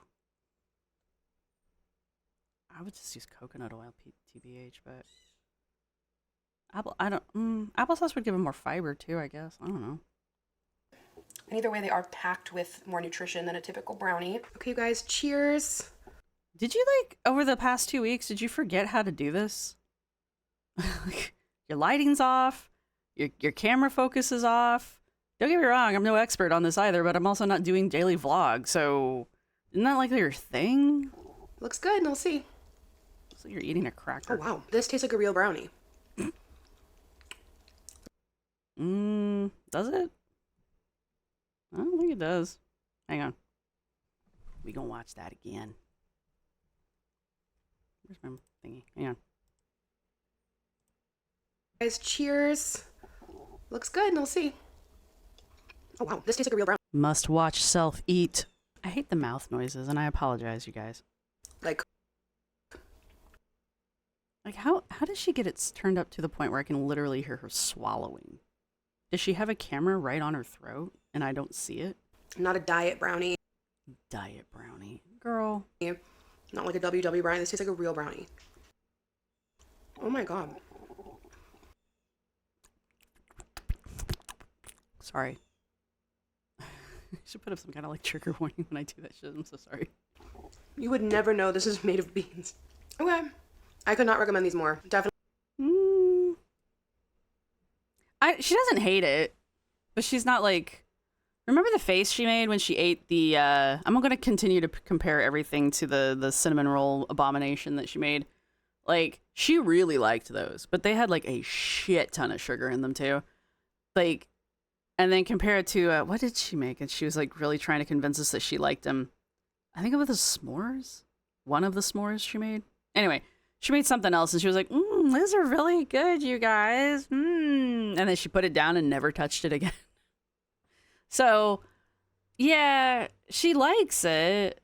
I would just use coconut oil, TBH, but applesauce would give them more fiber too, I guess. I don't know. And either way, they are packed with more nutrition than a typical brownie. Okay, you guys, cheers. Did you, like, over the past 2 weeks, did you forget how to do this? Your lighting's off, your camera focus is off. Don't get me wrong, I'm no expert on this either, but I'm also not doing daily vlogs, so isn't that like your thing? Looks good, and we'll see. Looks like you're eating a Oh, cracker. wow. This tastes like a real brownie. Does it? I don't think it does. Hang on. We gonna watch that again. Where's my thingy? Hang on. Guys, cheers. Looks good, and we'll see. Oh, wow. This tastes like a real brownie. Must watch self eat. I hate the mouth noises, and I apologize, you guys. Like how does she get it turned up to the point where I can literally hear her swallowing? Does she have a camera right on her throat and I don't see it? not a diet brownie. Diet brownie. Girl. Not like a WW brownie. This tastes like a real brownie. Oh my god. Sorry. I should put up some kind of like trigger warning when I do that shit. I'm so sorry. You would never know this is made of beans. Okay. I could not recommend these more. Definitely. She doesn't hate it, but she's not like. Remember the face she made when she ate the. I'm going to continue to compare everything to the cinnamon roll abomination that she made. Like, she really liked those, but they had like a shit ton of sugar in them too. Like, and then compare it to what did she make? And she was like really trying to convince us that she liked them. I think it was the s'mores. One of the s'mores she made. Anyway, she made something else, and she was like, "These are really good, you guys." And then she put it down and never touched it again. So, yeah, she likes it.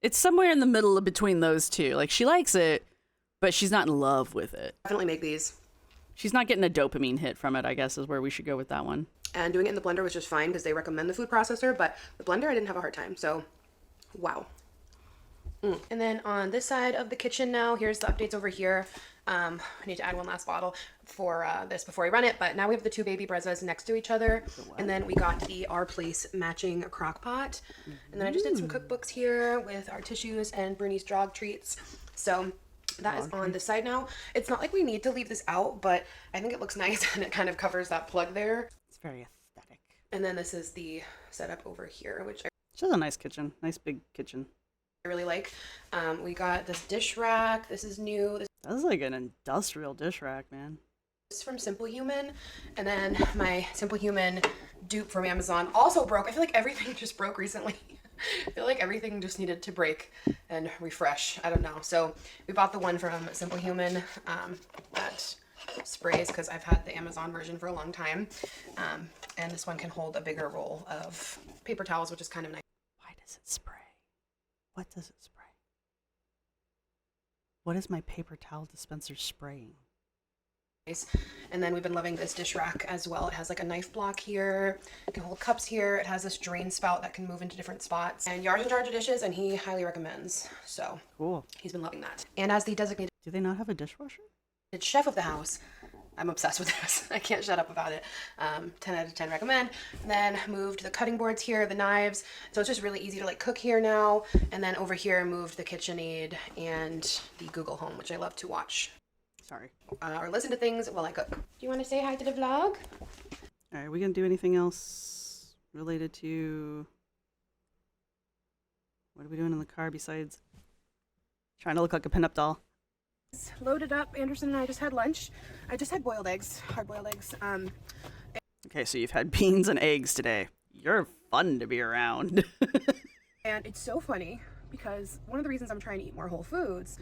It's somewhere in the middle of between those two. Like, she likes it, but she's not in love with it. Definitely make these. She's not getting a dopamine hit from it, I guess, is where we should go with that one. And doing it in the blender was just fine because they recommend the food processor, but the blender I didn't have a hard time. So, wow. And then on this side of the kitchen now, here's the updates over here. I need to add one last bottle for this before I run it, but now we have the two baby brezas next to each other. And then we got the Our Place matching crock pot. And then I just did some cookbooks here with our tissues and Brownies dog treats. So that is on the side now. It's not like we need to leave this out, but I think it looks nice and it kind of covers that plug there. It's very aesthetic. And then this is the setup over here, which She has a nice kitchen. Nice big kitchen. I really like. We got this dish rack. This is new. This That's like an industrial dish rack, man. is from Simple Human. And then my Simple Human dupe from Amazon also broke. I feel like everything just broke recently. I feel like everything just needed to break and refresh. I don't know. So we bought the one from Simple Human that sprays because I've had the Amazon version for a long time. And this one can hold a bigger roll of paper towels, which is kind of nice. Why does it spray? What does it spray? What is my paper towel dispenser spraying? And then we've been loving this dish rack as well. It has like a knife block here. It can hold cups here. It has this drain spout that can move into different spots. And Yar's in charge of dishes, and he highly recommends. So Cool. he's been loving that. And as the designated Do they not have a dishwasher? chef of the house, I'm obsessed with this. I can't shut up about it. 10 out of 10 recommend. And then moved the cutting boards here, the knives. So it's just really easy to like cook here now. And then over here moved the KitchenAid and the Google Home, which I love to watch. Sorry. Or listen to things while I cook. Do you want to say hi to the vlog? All right, we gonna do anything else related to What are we doing in the car besides trying to look like a pinup doll? Loaded up. Anderson and I just had lunch. I just had boiled eggs, hard-boiled eggs. Okay, so you've had beans and eggs today. You're fun to be around. And it's so funny because one of the reasons I'm trying to eat more whole foods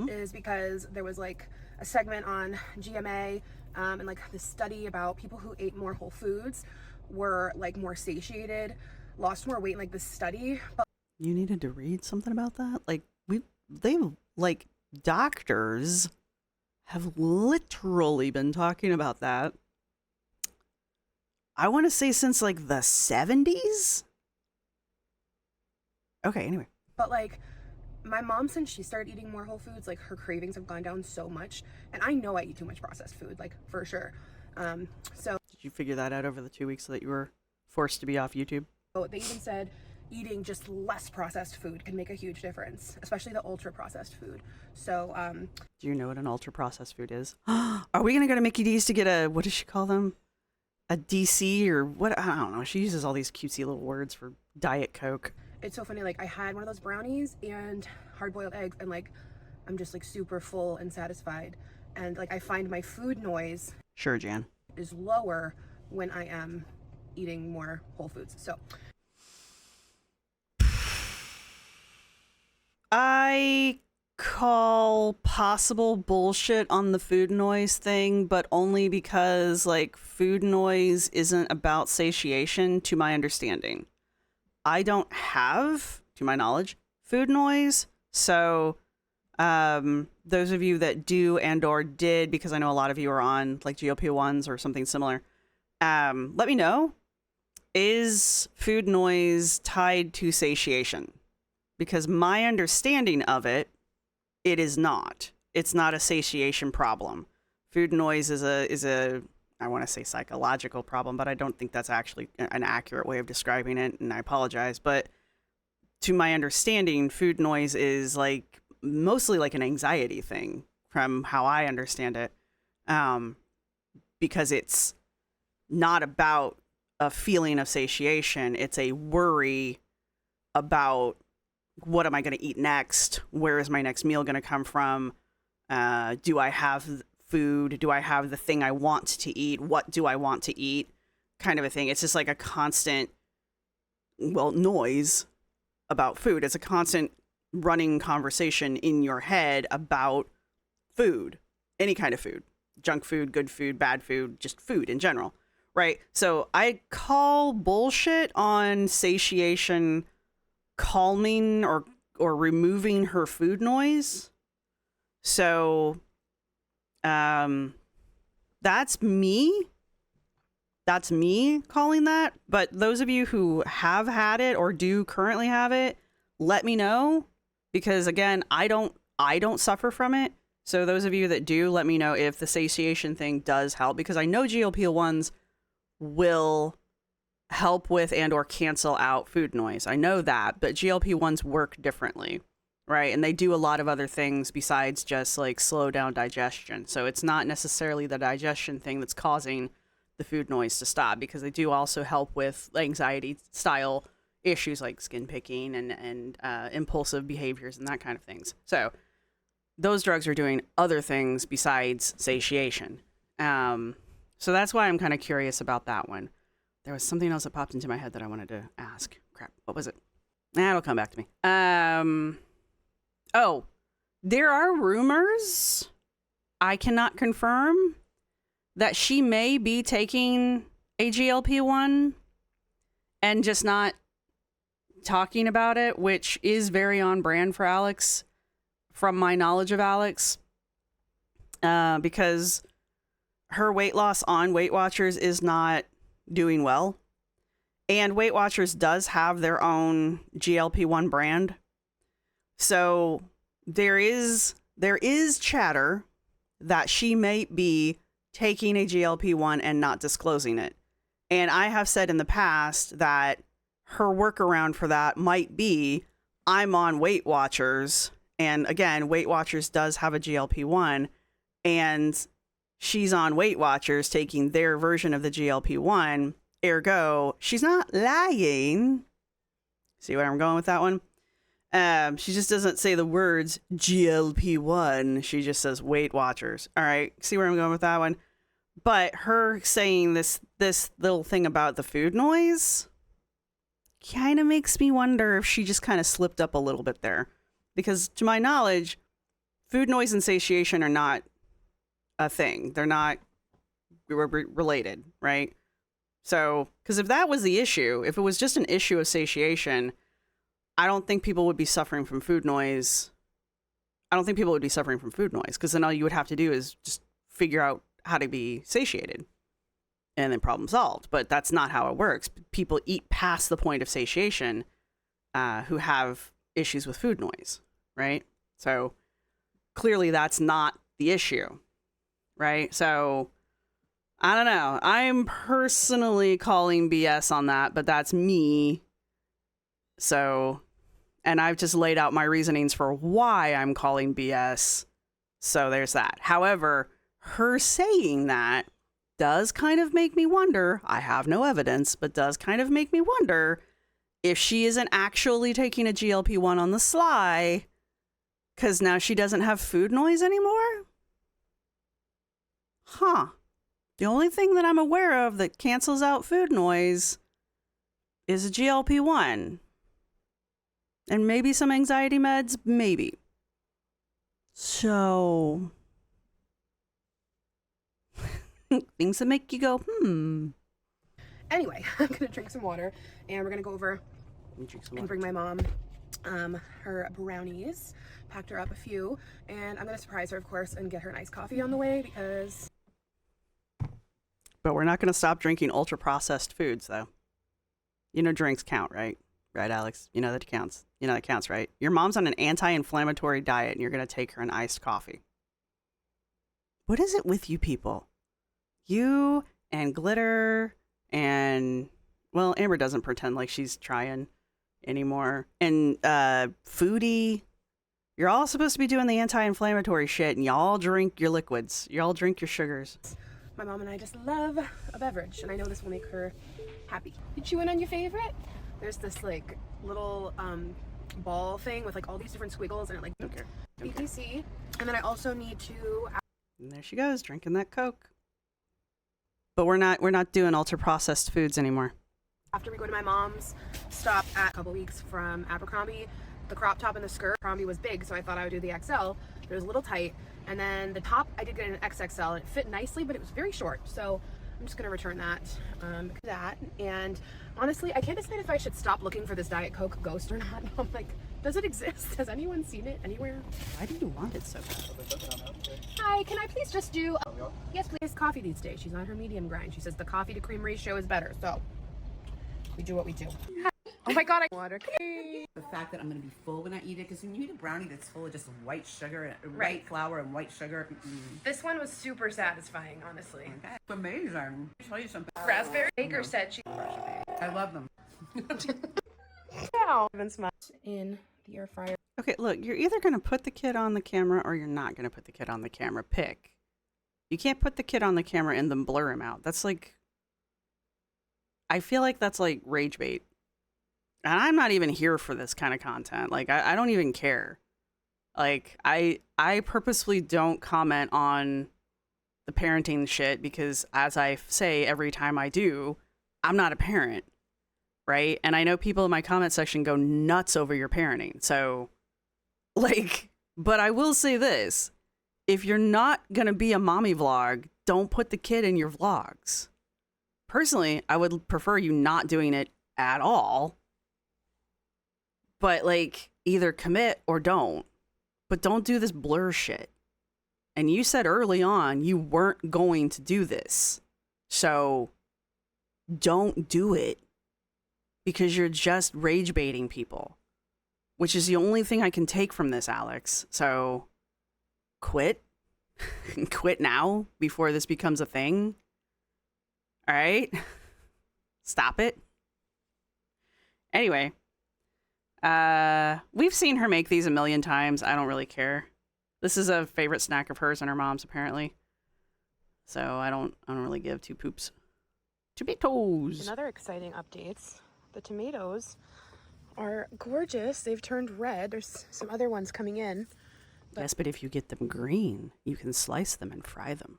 is because there was like a segment on GMA and like this study about people who ate more whole foods were like more satiated, lost more weight in like this study. But You needed to read something about that? Like doctors have literally been talking about that. I want to say since like the 70s. Okay, anyway. But like my mom, since she started eating more whole foods, like her cravings have gone down so much. And I know I eat too much processed food, like for sure. So Did you figure that out over the 2 weeks that you were forced to be off YouTube? they even said eating just less processed food can make a huge difference, especially the ultra processed food. So Do you know what an ultra processed food is? Are we going to go to Mickey D's to get a, what does she call them? A DC or what? I don't know. She uses all these cutesy little words for Diet Coke. it's so funny, like I had one of those brownies and hard-boiled eggs, and like I'm just like super full and satisfied, and like I find my food noise Sure, Jan. is lower when I am eating more whole foods. So I call possible bullshit on the food noise thing, but only because like food noise isn't about satiation to my understanding. I don't have, to my knowledge, food noise. So those of you that do and or did, because I know a lot of you are on like GLP-1s or something similar, let me know. Is food noise tied to satiation? Because my understanding of it, it is not. It's not a satiation problem. Food noise is a I want to say psychological problem, but I don't think that's actually an accurate way of describing it, and I apologize. But to my understanding, food noise is like mostly like an anxiety thing from how I understand it, because it's not about a feeling of satiation. It's a worry about what am I going to eat next? Where is my next meal going to come from? Do I have food? Do I have the thing I want to eat? What do I want to eat? Kind of a thing. It's just like a constant, noise about food. It's a constant running conversation in your head about food, any kind of food, junk food, good food, bad food, just food in general, right? So I call bullshit on satiation calming or removing her food noise. So that's me calling that. But those of you who have had it or do currently have it, let me know, because again, I don't suffer from it. So those of you that do, let me know if the satiation thing does help, because I know GLP-1s will help with and or cancel out food noise. I know that, but GLP-1s work differently, right? And they do a lot of other things besides just like slow down digestion. So it's not necessarily the digestion thing that's causing the food noise to stop, because they do also help with anxiety style issues like skin picking and impulsive behaviors and that kind of things. So those drugs are doing other things besides satiation. So that's why I'm kind of curious about that one. There was something else that popped into my head that I wanted to ask. Crap, what was it? It'll come back to me. Oh, there are rumors, I cannot confirm, that she may be taking a GLP-1 and just not talking about it, which is very on brand for Alex, from my knowledge of Alex, because her weight loss on Weight Watchers is not doing well. And Weight Watchers does have their own GLP-1 brand. So there is chatter that she may be taking a GLP-1 and not disclosing it. And I have said in the past that her workaround for that might be, I'm on Weight Watchers. And again, Weight Watchers does have a GLP-1, and she's on Weight Watchers taking their version of the GLP-1. Ergo, she's not lying. See where I'm going with that one? She just doesn't say the words GLP-1. She just says Weight Watchers. All right, see where I'm going with that one? But her saying this little thing about the food noise kind of makes me wonder if she just kind of slipped up a little bit there. Because to my knowledge, food noise and satiation are not a thing. They're not related, right? So, because if that was the issue, if it was just an issue of satiation, I don't think people would be suffering from food noise. I don't think people would be suffering from food noise, because then all you would have to do is just figure out how to be satiated and then problem solved. But that's not how it works. People eat past the point of satiation who have issues with food noise, right? So clearly that's not the issue, right? So I don't know. I'm personally calling BS on that, but that's me. So, and I've just laid out my reasonings for why I'm calling BS. So there's that. However, her saying that does kind of make me wonder. I have no evidence, but does kind of make me wonder if she isn't actually taking a GLP-1 on the sly because now she doesn't have food noise anymore? Huh. The only thing that I'm aware of that cancels out food noise is a GLP-1. And maybe some anxiety meds, maybe. So, things that make you go, Anyway, I'm gonna drink some water and we're gonna go over and bring my mom her brownies. Packed her up a few, and I'm gonna surprise her, of course, and get her an iced coffee on the way because. But we're not going to stop drinking ultra processed foods, though. You know, drinks count, right? Right, Alex? You know that counts. You know that counts, right? Your mom's on an anti-inflammatory diet, and you're going to take her an iced coffee. What is it with you people? You and Glitter and, well, Amber doesn't pretend like she's trying anymore. And Foodie, you're all supposed to be doing the anti-inflammatory shit, and y'all drink your liquids. Y'all drink your sugars. My mom and I just love a beverage, and I know this will make her happy. You chewing on your favorite? There's this like little ball thing with like all these different squiggles, and it like Okay. PPC. And then I also need to. And there she goes, drinking that Coke. But we're not doing ultra processed foods anymore. After we go to my mom's, stop at a couple weeks from Abercrombie. The crop top and the skirt, Abercrombie was big, so I thought I would do the XL. It was a little tight. And then the top, I did get an XXL. It fit nicely, but it was very short. So I'm just gonna return that. And honestly, I can't decide if I should stop looking for this Diet Coke Ghost or not. I'm like, does it exist? Has anyone seen it anywhere? Why do you want it so bad? Hi, can I please just do, yes please, coffee these days. She's on her medium grind. She says the coffee to cream ratio is better. So we do what we do. Oh my God, water. The fact that I'm going to be full when I eat it, because when you eat a brownie that's full of just white sugar, white flour and white sugar. This one was super satisfying, honestly. That's amazing. Let me tell you something. Raspberry Baker said she. I love them. In the air fryer. Okay, look, you're either going to put the kid on the camera or you're not going to put the kid on the camera. Pick. You can't put the kid on the camera and then blur him out. That's like, I feel like that's like rage bait. And I'm not even here for this kind of content. Like, I don't even care. Like, I purposefully don't comment on the parenting shit because, as I say every time I do, I'm not a parent, right? And I know people in my comment section go nuts over your parenting. So, like, but I will say this. If you're not going to be a mommy vlog, don't put the kid in your vlogs. Personally, I would prefer you not doing it at all. But, like, either commit or don't. But don't do this blur shit. And you said early on you weren't going to do this. So, don't do it. Because you're just rage baiting people. Which is the only thing I can take from this, Alex. So, quit. Quit now before this becomes a thing. All right? Stop it. Anyway. We've seen her make these a million times. I don't really care. This is a favorite snack of hers and her mom's, apparently. So I don't really give two poops. Tomatoes. Another exciting updates. The tomatoes are gorgeous. They've turned red. There's some other ones coming in. Yes, but if you get them green, you can slice them and fry them.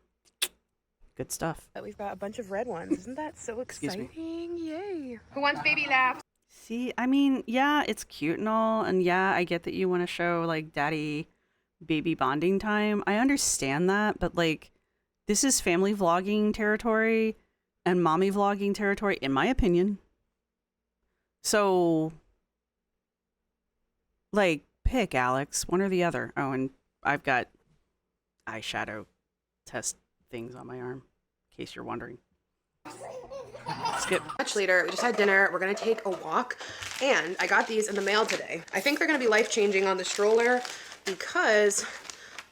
Good stuff. But we've got a bunch of red ones. Isn't that so Excuse me. exciting? Yay. Who wants baby laugh? See, I mean, yeah, it's cute and all, and yeah, I get that you want to show like daddy baby bonding time. I understand that, but like this is family vlogging territory and mommy vlogging territory, in my opinion. So like pick, Alex, one or the other. Oh, and I've got eyeshadow test things on my arm, in case you're wondering. Skip. Much later, we just had dinner. We're gonna take a walk, and I got these in the mail today. I think they're gonna be life-changing on the stroller because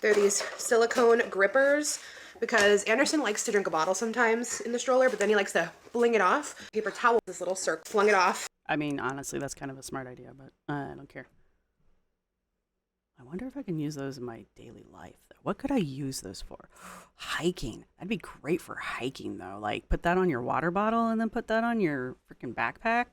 they're these silicone grippers. Because Anderson likes to drink a bottle sometimes in the stroller, but then he likes to fling it off. Paper towel, this little circle, flung it off. I mean, honestly, that's kind of a smart idea, but I don't care. I wonder if I can use those in my daily life, though. What could I use those for? Hiking. That'd be great for hiking, though. Like, put that on your water bottle and then put that on your freaking backpack.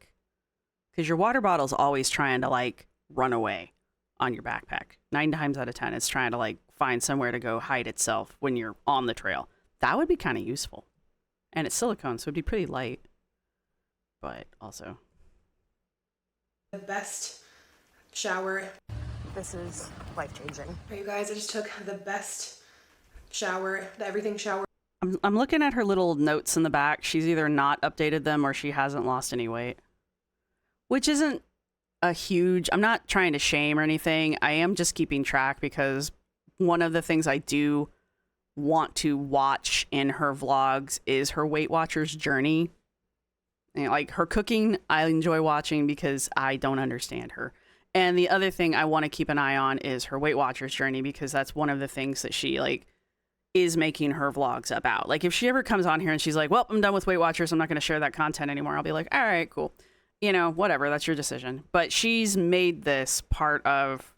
Because your water bottle's always trying to, like, run away on your backpack. 9 times out of 10, it's trying to, like, find somewhere to go hide itself when you're on the trail. That would be kind of useful. And it's silicone, so it'd be pretty light. But also... The best shower. This is life-changing. Hey, you guys, I just took the best shower, the everything shower. I'm looking at her little notes in the back. She's either not updated them or she hasn't lost any weight. Which isn't a huge... I'm not trying to shame or anything. I am just keeping track because one of the things I do want to watch in her vlogs is her Weight Watchers journey. And like her cooking, I enjoy watching because I don't understand her. And the other thing I want to keep an eye on is her Weight Watchers journey because that's one of the things that she like is making her vlogs about. Like if she ever comes on here and she's like, well, I'm done with Weight Watchers, I'm not going to share that content anymore. I'll be like, all right, cool. You know, whatever, that's your decision. But she's made this part of,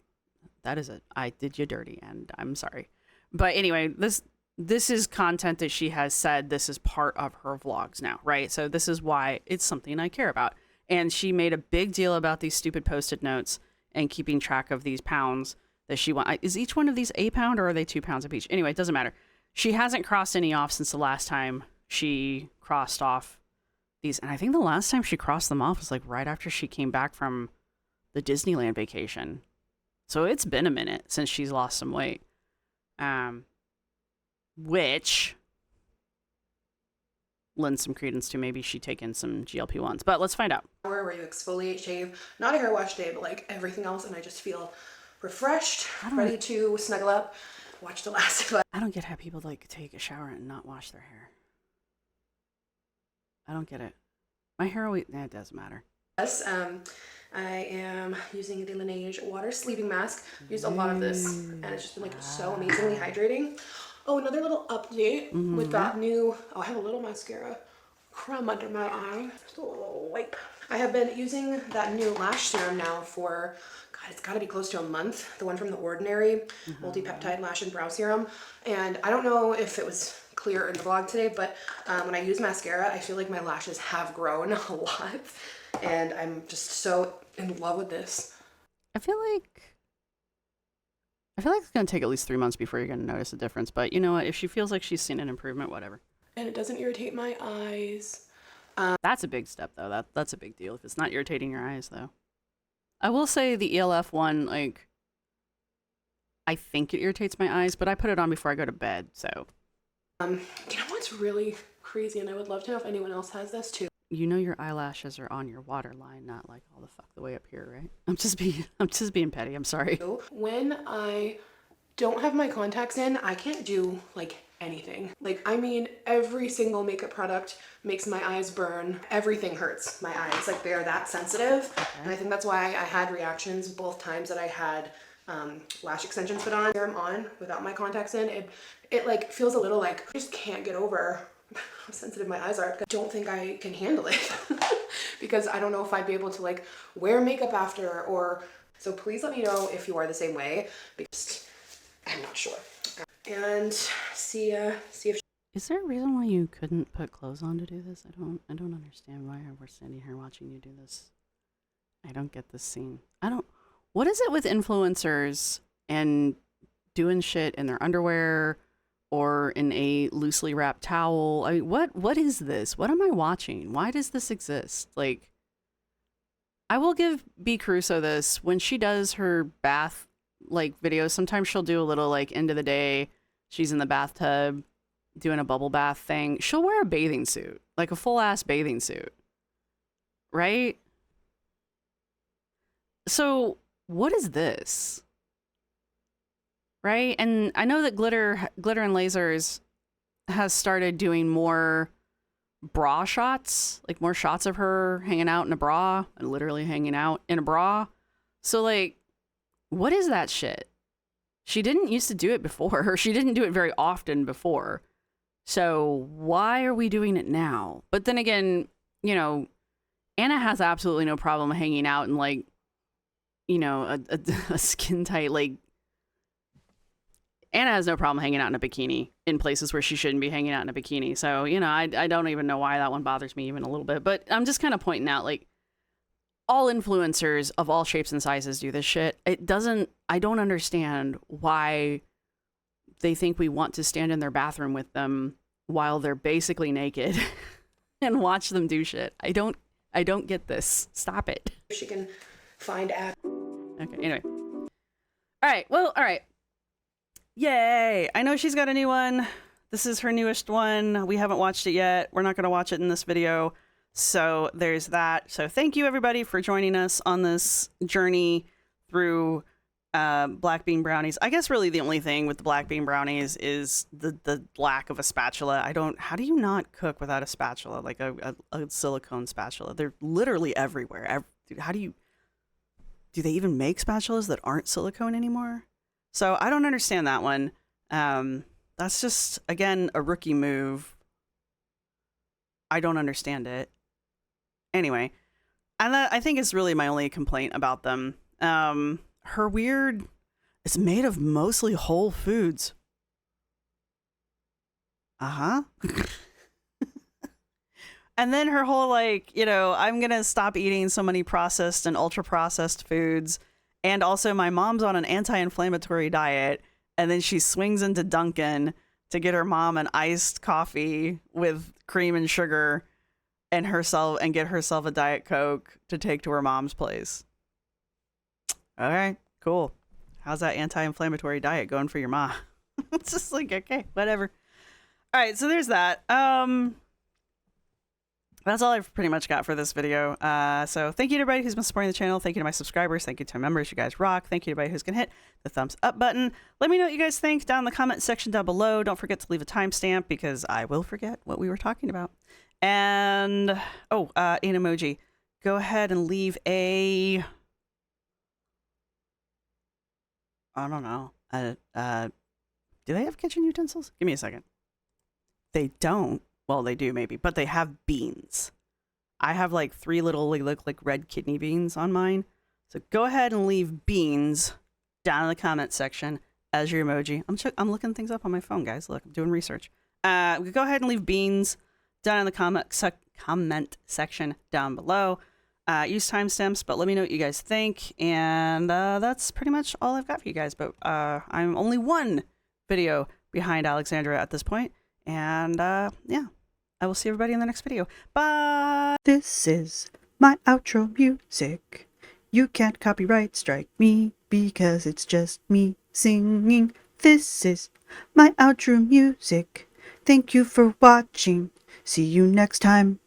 that is it. I did you dirty and I'm sorry. But anyway, this is content that she has said this is part of her vlogs now, right? So this is why it's something I care about. And she made a big deal about these stupid Post-it notes and keeping track of these pounds that she wants. Is each one of these a pound or are they 2 pounds of each? Anyway, it doesn't matter. She hasn't crossed any off since the last time she crossed off these. And I think the last time she crossed them off was like right after she came back from the Disneyland vacation. So it's been a minute since she's lost some weight. Which lends some credence to maybe she taken some GLP-1s. But let's find out. Where you exfoliate, shave, not a hair wash day, but like everything else, and I just feel refreshed, ready to snuggle up, watch The Last of Us. I don't get how people like take a shower and not wash their hair. I don't get it. My hair always, it doesn't matter. I am using the Laneige water sleeping mask. Used a lot of this, and it's just been like so amazingly hydrating. Oh, another little update with that new, I have a little mascara crumb under my eye. Just a little wipe. I have been using that new lash serum now for, God, it's gotta be close to a month. The one from The Ordinary, multi-peptide lash and brow serum. And I don't know if it was clear in the vlog today, but when I use mascara, I feel like my lashes have grown a lot. And I'm just so in love with this. I feel like it's going to take at least 3 months before you're going to notice a difference. But you know what? If she feels like she's seen an improvement, whatever. And it doesn't irritate my eyes. That's a big step, though. That's a big deal. If it's not irritating your eyes, though. I will say the ELF one, like, I think it irritates my eyes, but I put it on before I go to bed, so. You know what's really crazy, and I would love to know if anyone else has this too. You know your eyelashes are on your waterline, not like all the way up here, right? I'm just being petty. I'm sorry. When I don't have my contacts in, I can't do like anything. Like, I mean, every single makeup product makes my eyes burn. Everything hurts my eyes. Like, they are that sensitive. Okay. And I think that's why I had reactions both times that I had lash extensions put on. I'm on without my contacts in. It like feels a little like I just can't get over how sensitive my eyes are. I don't think I can handle it because I don't know if I'd be able to like wear makeup after or so. Please let me know if you are the same way because I'm not sure. And see if is there a reason why you couldn't put clothes on to do this? I don't understand why we're standing here watching you do this. I don't get this scene. What is it with influencers and doing shit in their underwear or in a loosely wrapped towel? I mean, what is this? What am I watching? Why does this exist? Like, I will give B. Caruso this. When she does her bath, like, videos, sometimes she'll do a little, like, end of the day. She's in the bathtub doing a bubble bath thing. She'll wear a bathing suit, like a full-ass bathing suit. Right? So, what is this? Right? And I know that Glitter and Lasers has started doing more bra shots, like more shots of her hanging out in a bra, literally hanging out in a bra. So, like, what is that shit? She didn't used to do it before, or she didn't do it very often before. So why are we doing it now? But then again, you know, Anna has absolutely no problem hanging out in, like, you know, a skin tight, like, Anna has no problem hanging out in a bikini in places where she shouldn't be hanging out in a bikini. So, you know, I don't even know why that one bothers me even a little bit. But I'm just kind of pointing out, like, all influencers of all shapes and sizes do this shit. I don't understand why they think we want to stand in their bathroom with them while they're basically naked and watch them do shit. I don't get this. Stop it. She can find out. Okay, anyway. All right. Yay! I know she's got a new one. This is her newest one. We haven't watched it yet. We're not going to watch it in this video. So there's that. So thank you, everybody, for joining us on this journey through black bean brownies. I guess really the only thing with the black bean brownies is the lack of a spatula. How do you not cook without a spatula, like a silicone spatula? They're literally everywhere. Do they even make spatulas that aren't silicone anymore? So I don't understand that one. That's just, again, a rookie move. I don't understand it. Anyway, and that, I think, is really my only complaint about them. It's made of mostly whole foods. Uh-huh. And then her whole, like, you know, I'm going to stop eating so many processed and ultra processed foods. And also my mom's on an anti-inflammatory diet. And then she swings into Dunkin' to get her mom an iced coffee with cream and sugar and get herself a Diet Coke to take to her mom's place. All right, cool. How's that anti-inflammatory diet going for your mom? It's just like, okay, whatever. All right, so there's that. That's all I've pretty much got for this video. So thank you to everybody who's been supporting the channel. Thank you to my subscribers. Thank you to my members. You guys rock. Thank you to everybody who's going to hit the thumbs up button. Let me know what you guys think down in the comment section down below. Don't forget to leave a timestamp because I will forget what we were talking about. And, an emoji. Go ahead and leave a... I don't know. Do they have kitchen utensils? Give me a second. They don't. Well, they do maybe, but they have beans. I have like 3 little, look like red kidney beans on mine. So go ahead and leave beans down in the comment section as your emoji. I'm looking things up on my phone, guys. Look, I'm doing research. Go ahead and leave beans down in the comment section down below. Use timestamps, but let me know what you guys think. And that's pretty much all I've got for you guys. But I'm only one video behind Alexandra at this point. And yeah, I will see everybody in the next video. Bye! This is my outro music. You can't copyright strike me because it's just me singing. This is my outro music. Thank you for watching. See you next time.